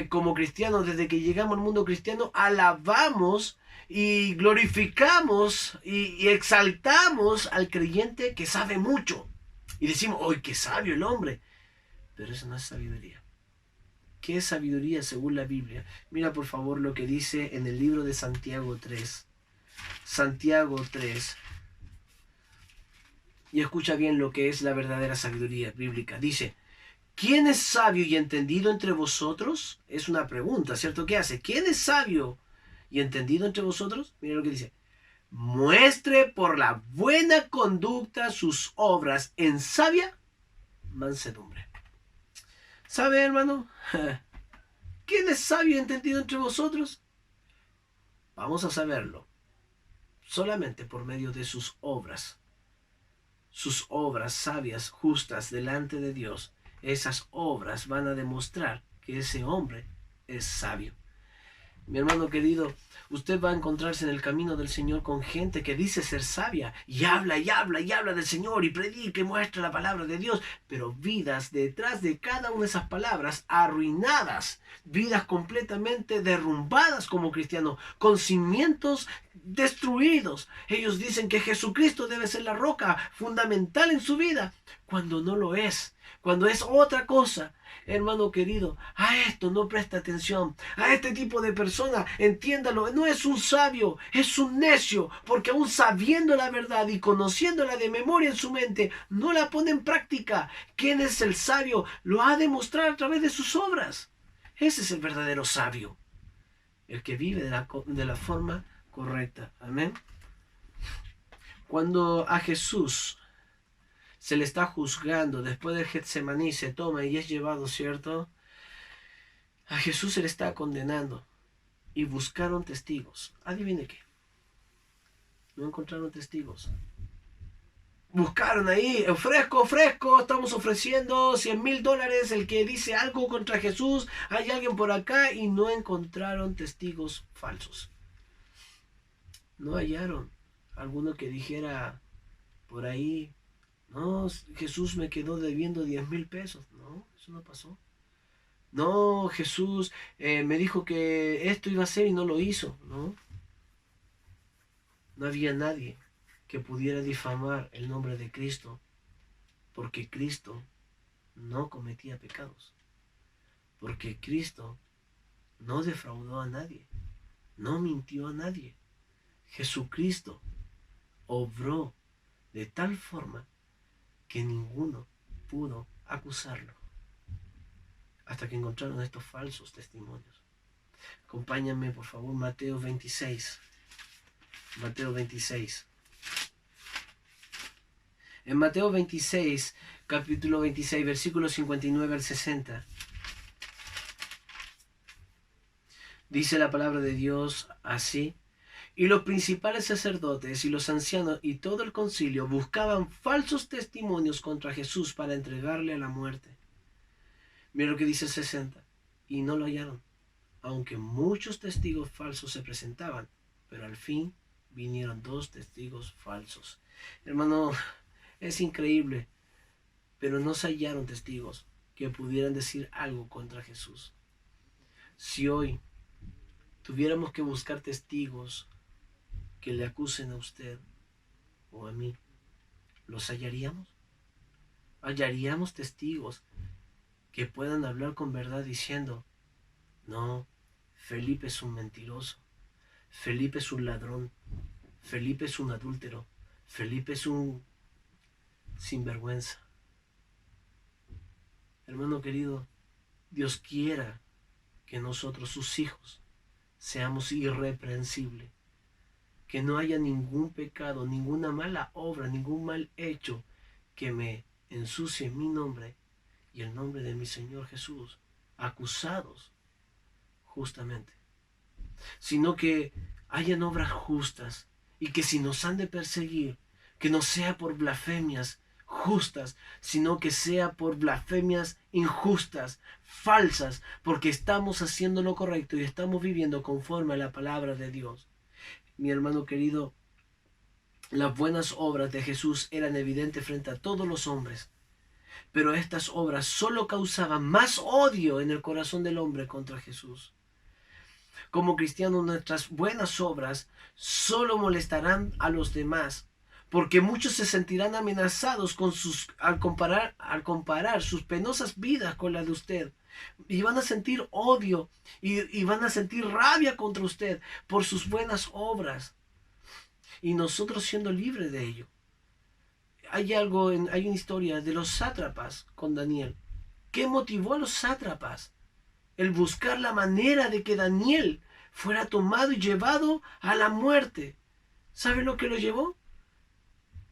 como cristianos, desde que llegamos al mundo cristiano, alabamos y glorificamos y exaltamos al creyente que sabe mucho. Y decimos, ¡ay, qué sabio el hombre! Pero eso no es sabiduría. ¿Qué es sabiduría según la Biblia? Mira por favor lo que dice en el libro de Santiago 3. Santiago 3. Y escucha bien lo que es la verdadera sabiduría bíblica. Dice, ¿quién es sabio y entendido entre vosotros? Es una pregunta, ¿cierto? ¿Qué hace? ¿Quién es sabio y entendido entre vosotros? Mira lo que dice. Muestre por la buena conducta sus obras en sabia mansedumbre. ¿Sabe, hermano? ¿Quién es sabio y entendido entre vosotros? Vamos a saberlo solamente por medio de sus obras. Sus obras sabias, justas delante de Dios. Esas obras van a demostrar que ese hombre es sabio. Mi hermano querido, usted va a encontrarse en el camino del Señor con gente que dice ser sabia y habla y habla y habla del Señor y predica y muestra la palabra de Dios, pero vidas detrás de cada una de esas palabras arruinadas, vidas completamente derrumbadas como cristianos, con cimientos destruidos. Ellos dicen que Jesucristo debe ser la roca fundamental en su vida, cuando no lo es, cuando es otra cosa. Hermano querido, a esto no presta atención. A este tipo de persona, entiéndalo, no es un sabio, es un necio, porque aún sabiendo la verdad y conociéndola de memoria en su mente, no la pone en práctica. ¿Quién es el sabio? Lo ha demostrado a través de sus obras. Ese es el verdadero sabio, el que vive de la forma correcta. Amén. Cuando a Jesús se le está juzgando después del Getsemaní, se toma y es llevado, ¿cierto? A Jesús se le está condenando y buscaron testigos. Adivine qué. No encontraron testigos. Buscaron ahí, ofrezco, estamos ofreciendo $100,000 el que dice algo contra Jesús, hay alguien por acá, y no encontraron testigos falsos. No hallaron alguno que dijera por ahí, no, Jesús me quedó debiendo 10,000 pesos. No, eso no pasó. No, Jesús me dijo que esto iba a ser y no lo hizo. No, no había nadie que pudiera difamar el nombre de Cristo, porque Cristo no cometía pecados, porque Cristo no defraudó a nadie, no mintió a nadie. Jesucristo obró de tal forma que ninguno pudo acusarlo, hasta que encontraron estos falsos testimonios. Acompáñame por favor, Mateo 26. Mateo 26. En Mateo 26, capítulo 26, versículos 59 al 60, dice la palabra de Dios así: Y los principales sacerdotes y los ancianos y todo el concilio buscaban falsos testimonios contra Jesús para entregarle a la muerte. Mira lo que dice 60. Y no lo hallaron, aunque muchos testigos falsos se presentaban, pero al fin vinieron 2 testigos falsos. Hermano, es increíble, pero no se hallaron testigos que pudieran decir algo contra Jesús. Si hoy tuviéramos que buscar testigos que le acusen a usted o a mí, ¿los hallaríamos? ¿Hallaríamos testigos que puedan hablar con verdad diciendo, no, Felipe es un mentiroso, Felipe es un ladrón, Felipe es un adúltero, Felipe es un sinvergüenza? Hermano querido, Dios quiera que nosotros, sus hijos, seamos irreprensibles, que no haya ningún pecado, ninguna mala obra, ningún mal hecho que me ensucie mi nombre y el nombre de mi Señor Jesús, acusados justamente, sino que hayan obras justas y que si nos han de perseguir, que no sea por blasfemias justas, sino que sea por blasfemias injustas, falsas, porque estamos haciendo lo correcto y estamos viviendo conforme a la palabra de Dios. Mi hermano querido, las buenas obras de Jesús eran evidentes frente a todos los hombres, pero estas obras solo causaban más odio en el corazón del hombre contra Jesús. Como cristianos, nuestras buenas obras solo molestarán a los demás, porque muchos se sentirán amenazados al comparar sus penosas vidas con las de usted. Y van a sentir odio y van a sentir rabia contra usted por sus buenas obras. Y nosotros siendo libres de ello. Hay una historia de los sátrapas con Daniel. ¿Qué motivó a los sátrapas? El buscar la manera de que Daniel fuera tomado y llevado a la muerte. ¿Sabe lo que lo llevó?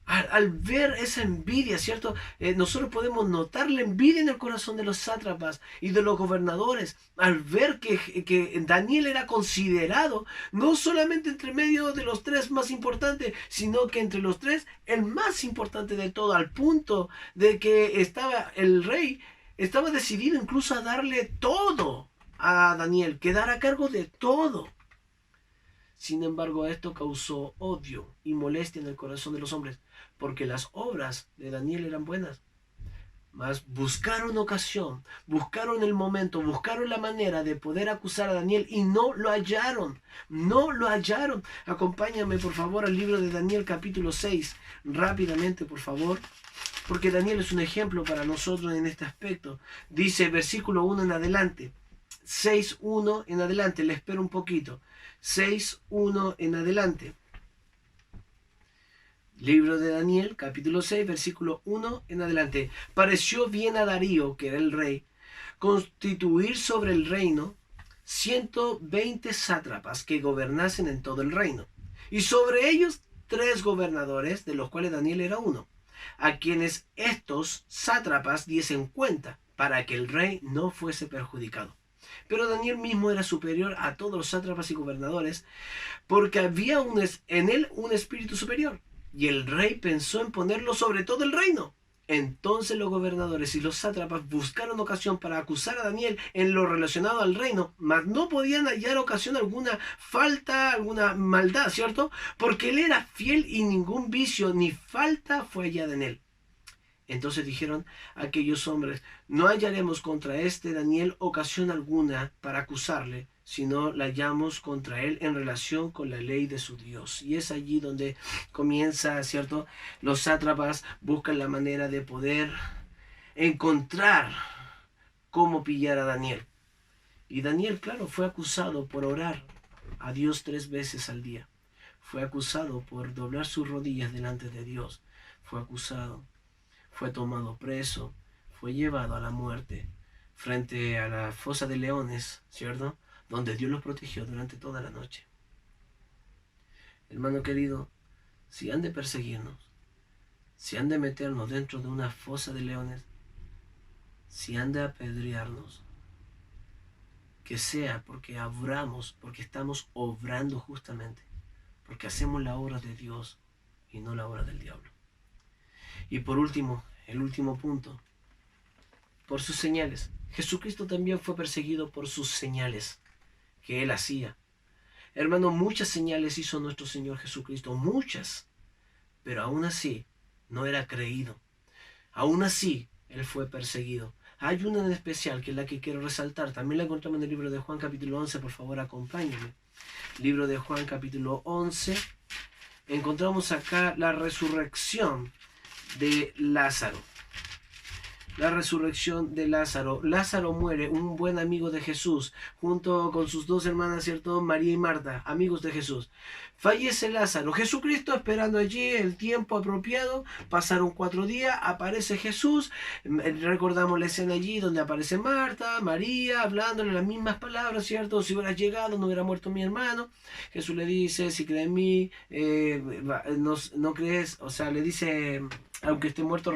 Al ver esa envidia, ¿cierto? Nosotros podemos notar la envidia en el corazón de los sátrapas y de los gobernadores, al ver que Daniel era considerado no solamente entre medio de los 3 más importantes, sino que entre los 3 el más importante de todo, al punto de que el rey estaba decidido incluso a darle todo a Daniel, quedar a cargo de todo. Sin embargo, esto causó odio y molestia en el corazón de los hombres, porque las obras de Daniel eran buenas. Mas buscaron ocasión, buscaron el momento, buscaron la manera de poder acusar a Daniel y no lo hallaron. No lo hallaron. Acompáñame por favor al libro de Daniel capítulo 6, rápidamente por favor, porque Daniel es un ejemplo para nosotros en este aspecto. Dice versículo 1 en adelante, 6:1 en adelante, le espero un poquito. 6:1 en adelante. Libro de Daniel, capítulo 6, versículo 1 en adelante. Pareció bien a Darío, que era el rey, constituir sobre el reino 120 sátrapas que gobernasen en todo el reino, y sobre ellos 3 gobernadores, de los cuales Daniel era uno, a quienes estos sátrapas diesen cuenta, para que el rey no fuese perjudicado. Pero Daniel mismo era superior a todos los sátrapas y gobernadores, porque había en él un espíritu superior, y el rey pensó en ponerlo sobre todo el reino. Entonces los gobernadores y los sátrapas buscaron ocasión para acusar a Daniel en lo relacionado al reino, mas no podían hallar ocasión alguna, falta, alguna maldad, ¿cierto? Porque él era fiel y ningún vicio ni falta fue hallada en él. Entonces dijeron aquellos hombres, no hallaremos contra este Daniel ocasión alguna para acusarle, sino la hallamos contra él en relación con la ley de su Dios. Y es allí donde comienza, ¿cierto? Los sátrapas buscan la manera de poder encontrar cómo pillar a Daniel. Y Daniel, claro, fue acusado por orar a Dios 3 veces al día. Fue acusado por doblar sus rodillas delante de Dios. Fue acusado. Fue tomado preso, fue llevado a la muerte frente a la fosa de leones, ¿cierto? Donde Dios los protegió durante toda la noche. Hermano querido, si han de perseguirnos, si han de meternos dentro de una fosa de leones, si han de apedrearnos, que sea porque estamos obrando justamente, porque hacemos la obra de Dios y no la obra del diablo. Y por último, el último punto, por sus señales. Jesucristo también fue perseguido por sus señales que Él hacía. Hermano, muchas señales hizo nuestro Señor Jesucristo, muchas, pero aún así no era creído. Aún así, Él fue perseguido. Hay una en especial que es la que quiero resaltar. También la encontramos en el libro de Juan capítulo 11, por favor acompáñenme. Libro de Juan capítulo 11. Encontramos acá la resurrección de Lázaro. La resurrección de Lázaro. Lázaro muere, un buen amigo de Jesús, junto con sus dos hermanas, ¿cierto? María y Marta, amigos de Jesús. Fallece Lázaro. Jesucristo esperando allí el tiempo apropiado. Pasaron 4 días, aparece Jesús. Recordamos la escena allí donde aparece Marta, María, hablándole las mismas palabras, ¿cierto? Si hubieras llegado, no hubiera muerto mi hermano. Jesús le dice, si crees en mí, no crees, o sea, le dice, aunque esté muerto,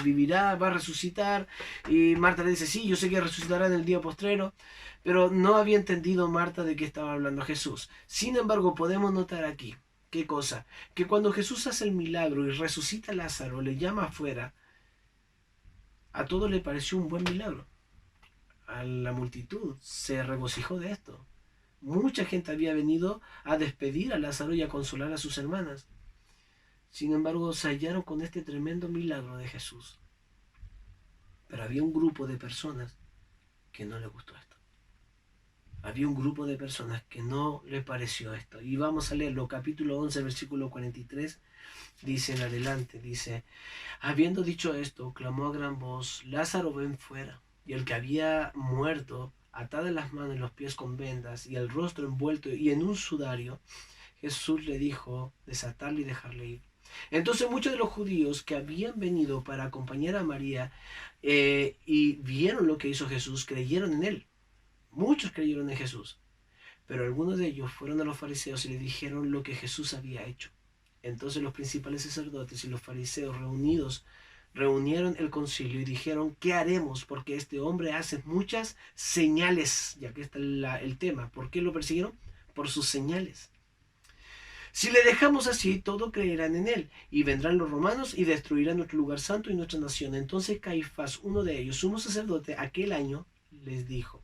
vivirá, va a resucitar. Y Marta le dice, sí, yo sé que resucitará en el día postrero. Pero no había entendido Marta de qué estaba hablando Jesús. Sin embargo, podemos notar aquí, ¿qué cosa? Que cuando Jesús hace el milagro y resucita a Lázaro, le llama afuera, a todos le pareció un buen milagro. A la multitud se regocijó de esto. Mucha gente había venido a despedir a Lázaro y a consolar a sus hermanas. Sin embargo, se hallaron con este tremendo milagro de Jesús. Pero había un grupo de personas que no les gustó esto. Había un grupo de personas que no le pareció esto. Y vamos a leerlo, capítulo 11, versículo 43, dice en adelante, dice, habiendo dicho esto, clamó a gran voz, Lázaro, ven fuera. Y el que había muerto, atado en las manos y los pies con vendas, y el rostro envuelto y en un sudario, Jesús le dijo, desatarle y dejarle ir. Entonces muchos de los judíos que habían venido para acompañar a María y vieron lo que hizo Jesús, creyeron en él. Muchos creyeron en Jesús, pero algunos de ellos fueron a los fariseos y le dijeron lo que Jesús había hecho. Entonces los principales sacerdotes y los fariseos reunieron el concilio y dijeron, ¿qué haremos? Porque este hombre hace muchas señales, ya que está el tema. ¿Por qué lo persiguieron? Por sus señales. Si le dejamos así, todos creerán en él, y vendrán los romanos y destruirán nuestro lugar santo y nuestra nación. Entonces Caifás, uno de ellos, sumo sacerdote, aquel año, les dijo,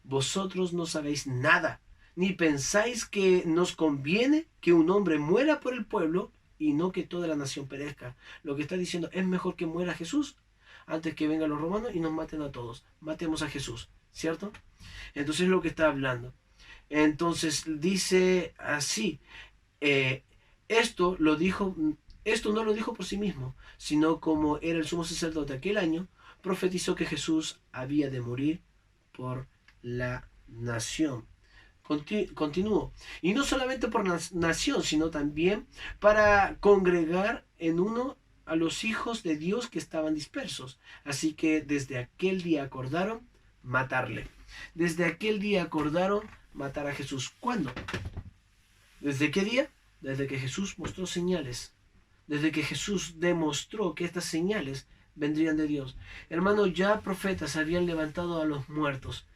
vosotros no sabéis nada, ni pensáis que nos conviene que un hombre muera por el pueblo y no que toda la nación perezca. Lo que está diciendo, es mejor que muera Jesús antes que vengan los romanos y nos maten a todos. Matemos a Jesús, ¿cierto? Entonces es lo que está hablando. Entonces dice así, esto no lo dijo por sí mismo, sino como era el sumo sacerdote aquel año, profetizó que Jesús había de morir por la nación. Continúo. Y no solamente por nación, sino también para congregar en uno a los hijos de Dios que estaban dispersos. Así que desde aquel día acordaron matarle. Desde aquel día acordaron matar a Jesús. ¿Cuándo? ¿Desde qué día? Desde que Jesús mostró señales. Desde que Jesús demostró que estas señales vendrían de Dios. Hermanos, ya profetas habían levantado a los muertos,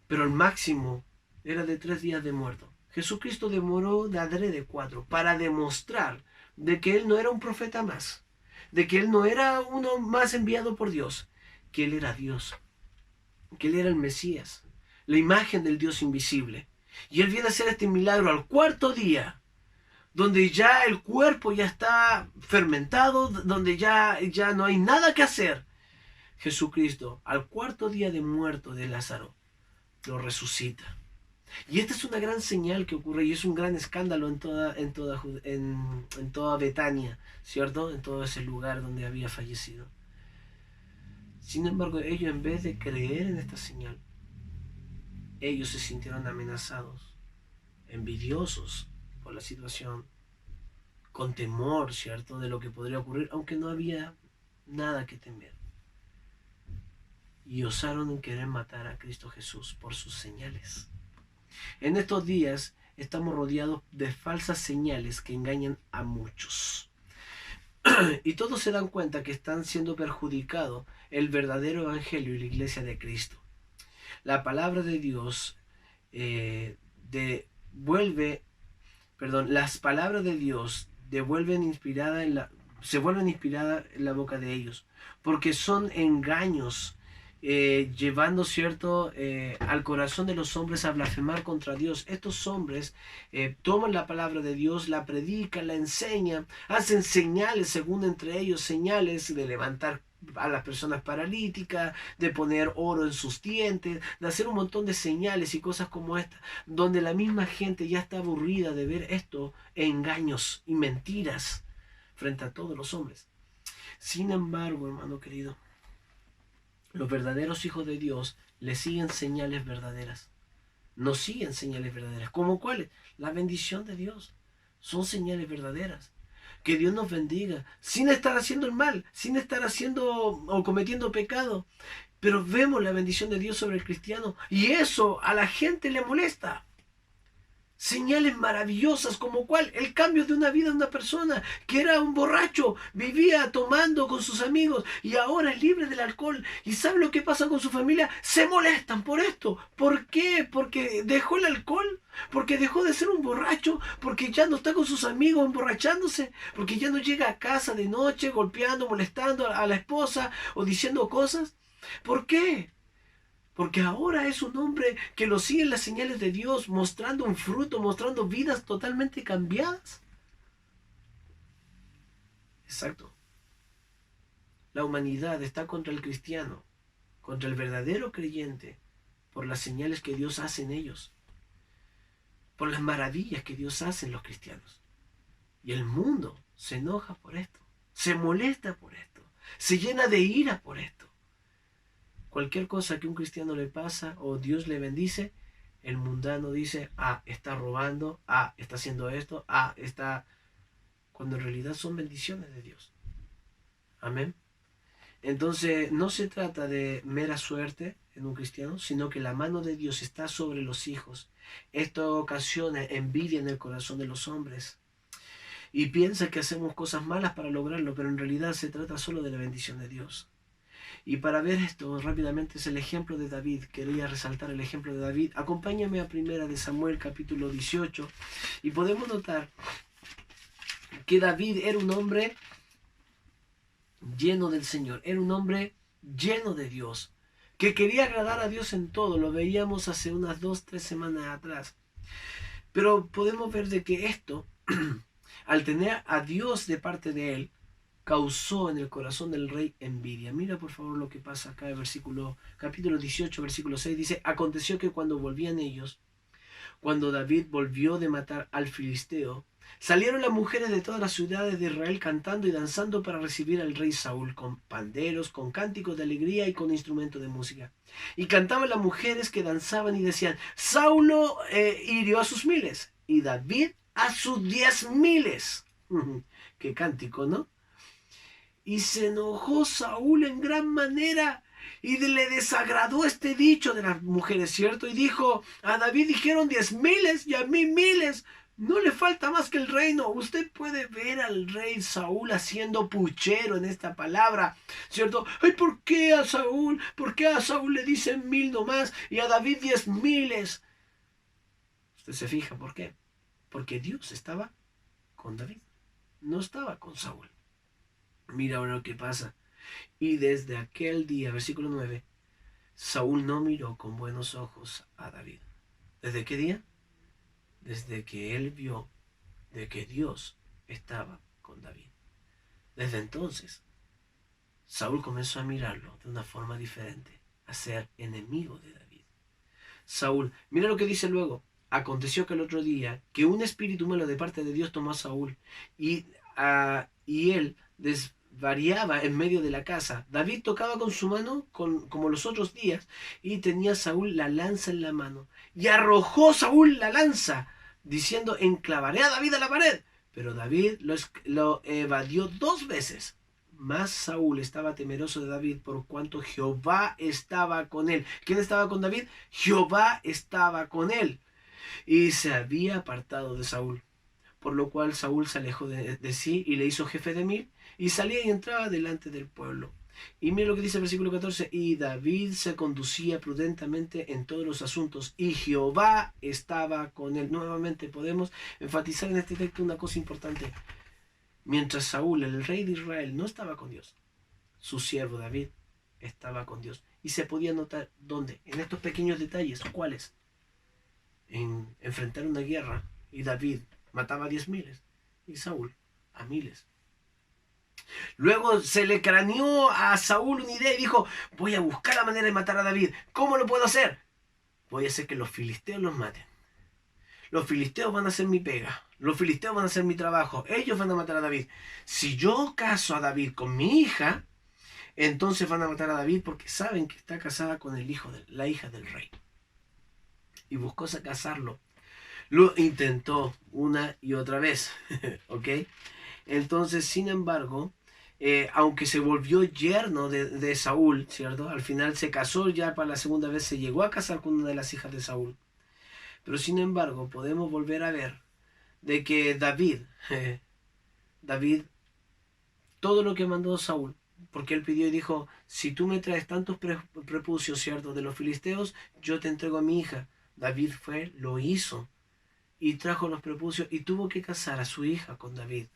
pero el máximo era de 3 días de muerto. Jesucristo demoró de adrede 4 para demostrar de que Él no era un profeta más, de que Él no era uno más enviado por Dios, que Él era Dios, que Él era el Mesías, la imagen del Dios invisible. Y Él viene a hacer este milagro al 4.º día, donde ya el cuerpo ya está fermentado, donde ya no hay nada que hacer. Jesucristo, al 4.º día de muerto de Lázaro, lo resucita. Y esta es una gran señal que ocurre y es un gran escándalo en toda Betania, ¿cierto? En todo ese lugar donde había fallecido. Sin embargo, ellos, en vez de creer en esta señal, ellos se sintieron amenazados, envidiosos por la situación, con temor, ¿cierto?, de lo que podría ocurrir, aunque no había nada que temer. Y osaron en querer matar a Cristo Jesús por sus señales. En estos días estamos rodeados de falsas señales que engañan a muchos. Y todos se dan cuenta que están siendo perjudicados el verdadero evangelio y la iglesia de Cristo. La palabra de Dios perdón, las palabras de Dios se vuelven inspiradas en la boca de ellos, porque son engaños, llevando, cierto, al corazón de los hombres a blasfemar contra Dios. Estos hombres toman la palabra de Dios, la predican, la enseñan, hacen señales, según entre ellos, señales de levantar a las personas paralíticas, de poner oro en sus dientes, de hacer un montón de señales y cosas como esta, donde la misma gente ya está aburrida de ver esto, engaños y mentiras frente a todos los hombres. Sin embargo, hermano querido, los verdaderos hijos de Dios le siguen señales verdaderas. No siguen señales verdaderas. ¿Cómo cuáles? La bendición de Dios. Son señales verdaderas. Que Dios nos bendiga, sin estar haciendo el mal, sin estar haciendo o cometiendo pecado. Pero vemos la bendición de Dios sobre el cristiano y eso a la gente le molesta. Señales maravillosas como cuál, el cambio de una vida de una persona que era un borracho, vivía tomando con sus amigos y ahora es libre del alcohol. ¿Y sabe lo que pasa con su familia? Se molestan por esto. ¿Por qué? Porque dejó el alcohol, porque dejó de ser un borracho, porque ya no está con sus amigos emborrachándose, porque ya no llega a casa de noche golpeando, molestando a la esposa o diciendo cosas. ¿Por qué? Porque ahora es un hombre que lo siguen las señales de Dios, mostrando un fruto, mostrando vidas totalmente cambiadas. Exacto. La humanidad está contra el cristiano, contra el verdadero creyente, por las señales que Dios hace en ellos, por las maravillas que Dios hace en los cristianos. Y el mundo se enoja por esto, se molesta por esto, se llena de ira por esto. Cualquier cosa que un cristiano le pasa o Dios le bendice, el mundano dice, está robando, está haciendo esto, está... Cuando en realidad son bendiciones de Dios. Amén. Entonces no se trata de mera suerte en un cristiano, sino que la mano de Dios está sobre los hijos. Esto ocasiona envidia en el corazón de los hombres. Y piensa que hacemos cosas malas para lograrlo, pero en realidad se trata solo de la bendición de Dios. Y para ver esto rápidamente es el ejemplo de David. Quería resaltar el ejemplo de David. Acompáñame a 1 de Samuel capítulo 18 y podemos notar que David era un hombre lleno del Señor, era un hombre lleno de Dios, que quería agradar a Dios en todo. Lo veíamos hace unas 2-3 semanas atrás. Pero podemos ver de que esto, al tener a Dios de parte de él, causó en el corazón del rey envidia. Mira por favor lo que pasa acá en capítulo 18, versículo 6. Dice, aconteció que cuando volvían ellos, cuando David volvió de matar al filisteo, salieron las mujeres de todas las ciudades de Israel cantando y danzando para recibir al rey Saúl, con panderos, con cánticos de alegría y con instrumentos de música. Y cantaban las mujeres que danzaban y decían, Saulo hirió a sus miles y David a sus 10,000. Qué cántico, ¿no? Y se enojó Saúl en gran manera y le desagradó este dicho de las mujeres, ¿cierto? Y dijo, a David dijeron 10,000 y a mí 1,000. No le falta más que el reino. Usted puede ver al rey Saúl haciendo puchero en esta palabra, ¿cierto? Ay, ¿por qué a Saúl? ¿Por qué a Saúl le dicen 1,000 nomás y a David 10,000? Usted se fija, ¿por qué? Porque Dios estaba con David, no estaba con Saúl. Mira ahora lo que pasa. Y desde aquel día, versículo 9, Saúl no miró con buenos ojos a David. ¿Desde qué día? Desde que él vio de que Dios estaba con David. Desde entonces, Saúl comenzó a mirarlo de una forma diferente, a ser enemigo de David. Saúl, mira lo que dice luego. Aconteció que el otro día, que un espíritu malo de parte de Dios tomó a Saúl y él desvariaba en medio de la casa. David tocaba con su mano como los otros días y tenía Saúl la lanza en la mano. Y arrojó Saúl la lanza, diciendo, enclavaré a David a la pared. Pero David lo evadió 2 veces. Mas Saúl estaba temeroso de David por cuanto Jehová estaba con él. ¿Quién estaba con David? Jehová estaba con él. Y se había apartado de Saúl. Por lo cual Saúl se alejó de sí y le hizo jefe de 1,000 y salía y entraba delante del pueblo. Y mira lo que dice el versículo 14. Y David se conducía prudentemente en todos los asuntos, y Jehová estaba con él. Nuevamente podemos enfatizar en este texto una cosa importante. Mientras Saúl, el rey de Israel, no estaba con Dios, su siervo David estaba con Dios. Y se podía notar dónde, en estos pequeños detalles. ¿Cuáles? En enfrentar una guerra, y David mataba a 10.000 y Saúl a miles. Luego se le craneó a Saúl una idea y dijo: voy a buscar la manera de matar a David. ¿Cómo lo puedo hacer? Voy a hacer que los filisteos los maten. Los filisteos van a hacer mi pega. Los filisteos van a hacer mi trabajo. Ellos van a matar a David. Si yo caso a David con mi hija, entonces van a matar a David, porque saben que está casada con la hija del rey. Y buscó casarlo. Lo intentó una y otra vez. ¿Ok? Entonces, sin embargo, aunque se volvió yerno de Saúl, ¿cierto? Al final se casó ya para la segunda vez, se llegó a casar con una de las hijas de Saúl. Pero sin embargo, podemos volver a ver de que David, todo lo que mandó Saúl, porque él pidió y dijo: si tú me traes tantos prepucios, ¿cierto?, de los filisteos, yo te entrego a mi hija. David lo hizo, y trajo los prepucios, y tuvo que casar a su hija con David.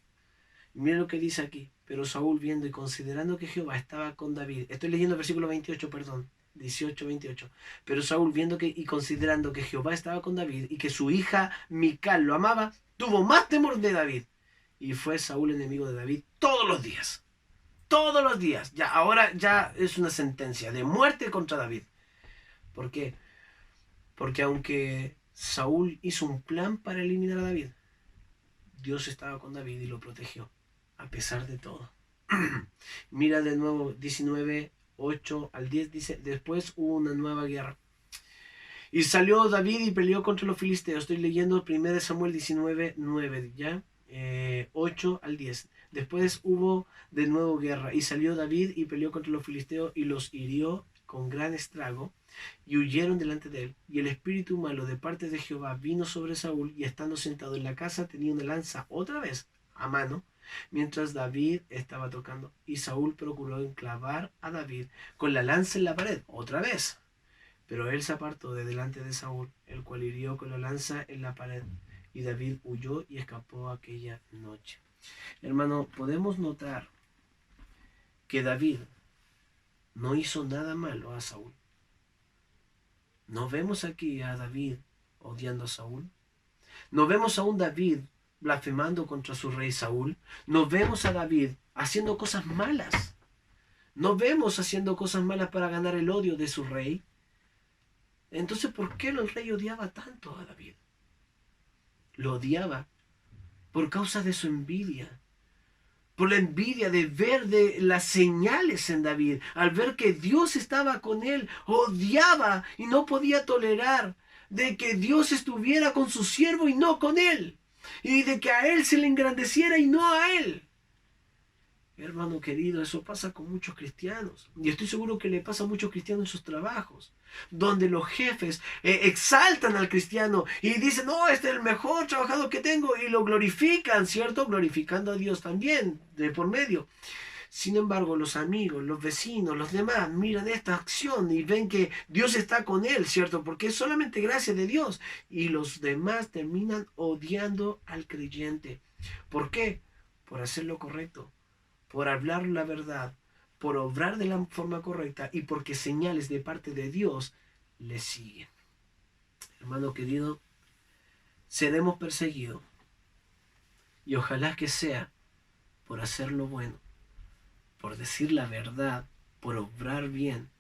Mira lo que dice aquí. Pero Saúl, viendo y considerando que Jehová estaba con David. Estoy leyendo el versículo 28, perdón. 18, 28. Pero Saúl, viendo y considerando que Jehová estaba con David y que su hija Mical lo amaba, tuvo más temor de David. Y fue Saúl enemigo de David todos los días. Todos los días. Ahora ya es una sentencia de muerte contra David. ¿Por qué? Porque aunque Saúl hizo un plan para eliminar a David, Dios estaba con David y lo protegió, a pesar de todo. Mira de nuevo 19, 8 al 10, dice: después hubo una nueva guerra. Y salió David y peleó contra los filisteos. Estoy leyendo 1 Samuel 19, 9, ¿ya? 8 al 10. Después hubo de nuevo guerra. Y salió David y peleó contra los filisteos y los hirió con gran estrago, y huyeron delante de él. Y el espíritu malo de parte de Jehová vino sobre Saúl, y estando sentado en la casa tenía una lanza otra vez a mano, mientras David estaba tocando. Y Saúl procuró enclavar a David con la lanza en la pared otra vez, pero él se apartó de delante de Saúl, el cual hirió con la lanza en la pared, y David huyó y escapó aquella noche. Hermano, podemos notar que David no hizo nada malo a Saúl. No vemos aquí a David odiando a Saúl. No vemos a un David blasfemando contra su rey Saúl. No vemos a David haciendo cosas malas. No vemos haciendo cosas malas para ganar el odio de su rey. Entonces, ¿por qué el rey odiaba tanto a David? Lo odiaba por causa de su envidia. Por la envidia de ver de las señales en David. Al ver que Dios estaba con él, odiaba y no podía tolerar de que Dios estuviera con su siervo y no con él. Y de que a él se le engrandeciera y no a él. Hermano querido, eso pasa con muchos cristianos. Y estoy seguro que le pasa a muchos cristianos en sus trabajos, donde los jefes exaltan al cristiano y dicen: no, este es el mejor trabajador que tengo, y lo glorifican, ¿cierto? Glorificando a Dios también de por medio. Sin embargo, los amigos, los vecinos, los demás miran esta acción y ven que Dios está con él, ¿cierto? Porque es solamente gracia de Dios. Y los demás terminan odiando al creyente. ¿Por qué? Por hacer lo correcto, por hablar la verdad, por obrar de la forma correcta, y porque señales de parte de Dios le siguen. Hermano querido, seremos perseguidos, y ojalá que sea por hacer lo bueno, por decir la verdad, por obrar bien,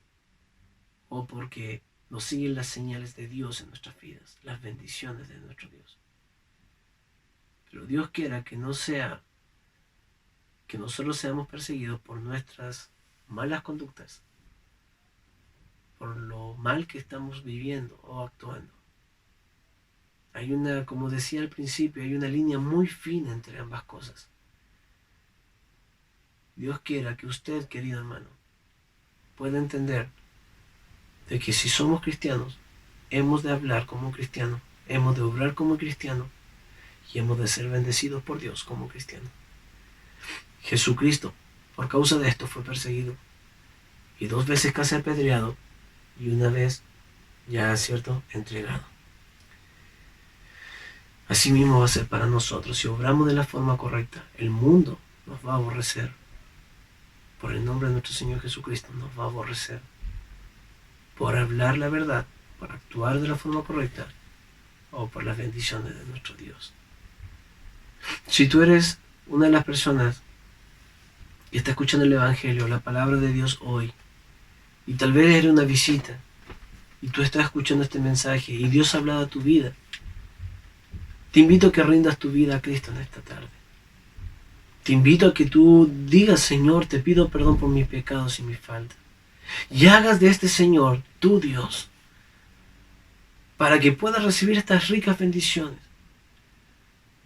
o porque nos siguen las señales de Dios en nuestras vidas, las bendiciones de nuestro Dios. Pero Dios quiera que no sea que nosotros seamos perseguidos por nuestras malas conductas, por lo mal que estamos viviendo o actuando. Hay como decía al principio, hay una línea muy fina entre ambas cosas. Dios quiera que usted, querido hermano, pueda entender de que si somos cristianos, hemos de hablar como cristiano, hemos de obrar como cristiano, y hemos de ser bendecidos por Dios como cristiano. Jesucristo, por causa de esto, fue perseguido. y 2 veces casi apedreado y una vez ya, ¿cierto?, entregado. Así mismo va a ser para nosotros. Si obramos de la forma correcta, el mundo nos va a aborrecer. Por el nombre de nuestro Señor Jesucristo nos va a aborrecer. Por hablar la verdad, por actuar de la forma correcta o por las bendiciones de nuestro Dios. Si tú eres una de las personas que está escuchando el Evangelio, la palabra de Dios hoy, y tal vez eres una visita, y tú estás escuchando este mensaje, y Dios ha hablado a tu vida, te invito a que rindas tu vida a Cristo en esta tarde. Te invito a que tú digas: Señor, te pido perdón por mis pecados y mis faltas. Y hagas de este Señor tu Dios, para que puedas recibir estas ricas bendiciones,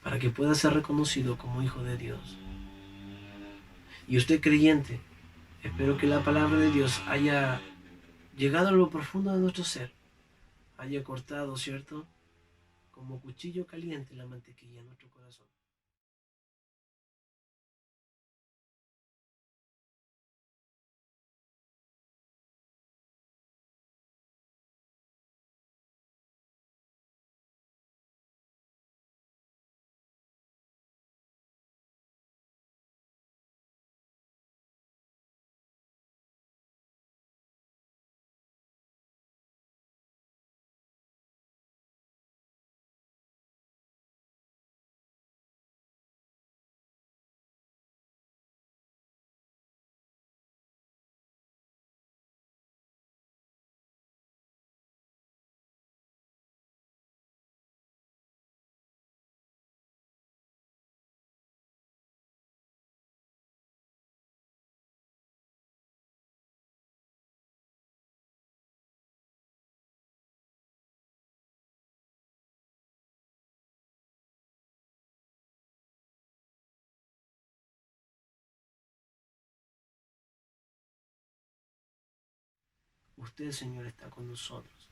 para que puedas ser reconocido como hijo de Dios. Y usted, creyente, espero que la palabra de Dios haya llegado a lo profundo de nuestro ser, haya cortado, ¿cierto?, como cuchillo caliente la mantequilla en nuestro corazón. Usted, Señor, está con nosotros.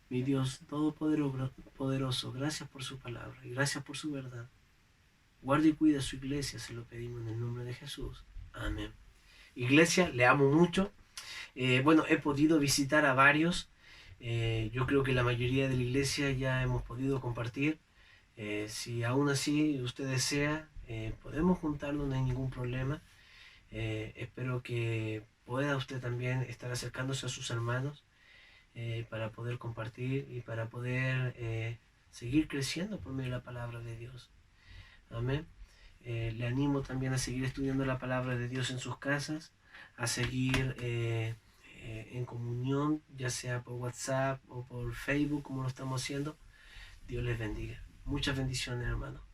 Mi Dios todopoderoso, gracias por su palabra y gracias por su verdad. Guarde y cuide a su iglesia, se lo pedimos en el nombre de Jesús. Amén. Iglesia, le amo mucho. Bueno, he podido visitar a varios. Yo creo que la mayoría de la iglesia ya hemos podido compartir. Si aún así usted desea, podemos juntarnos, no hay ningún problema. Espero que pueda usted también estar acercándose a sus hermanos para poder compartir y para poder seguir creciendo por medio de la palabra de Dios. Amén. Le animo también a seguir estudiando la palabra de Dios en sus casas, a seguir en comunión, ya sea por WhatsApp o por Facebook, como lo estamos haciendo. Dios les bendiga. Muchas bendiciones, hermano.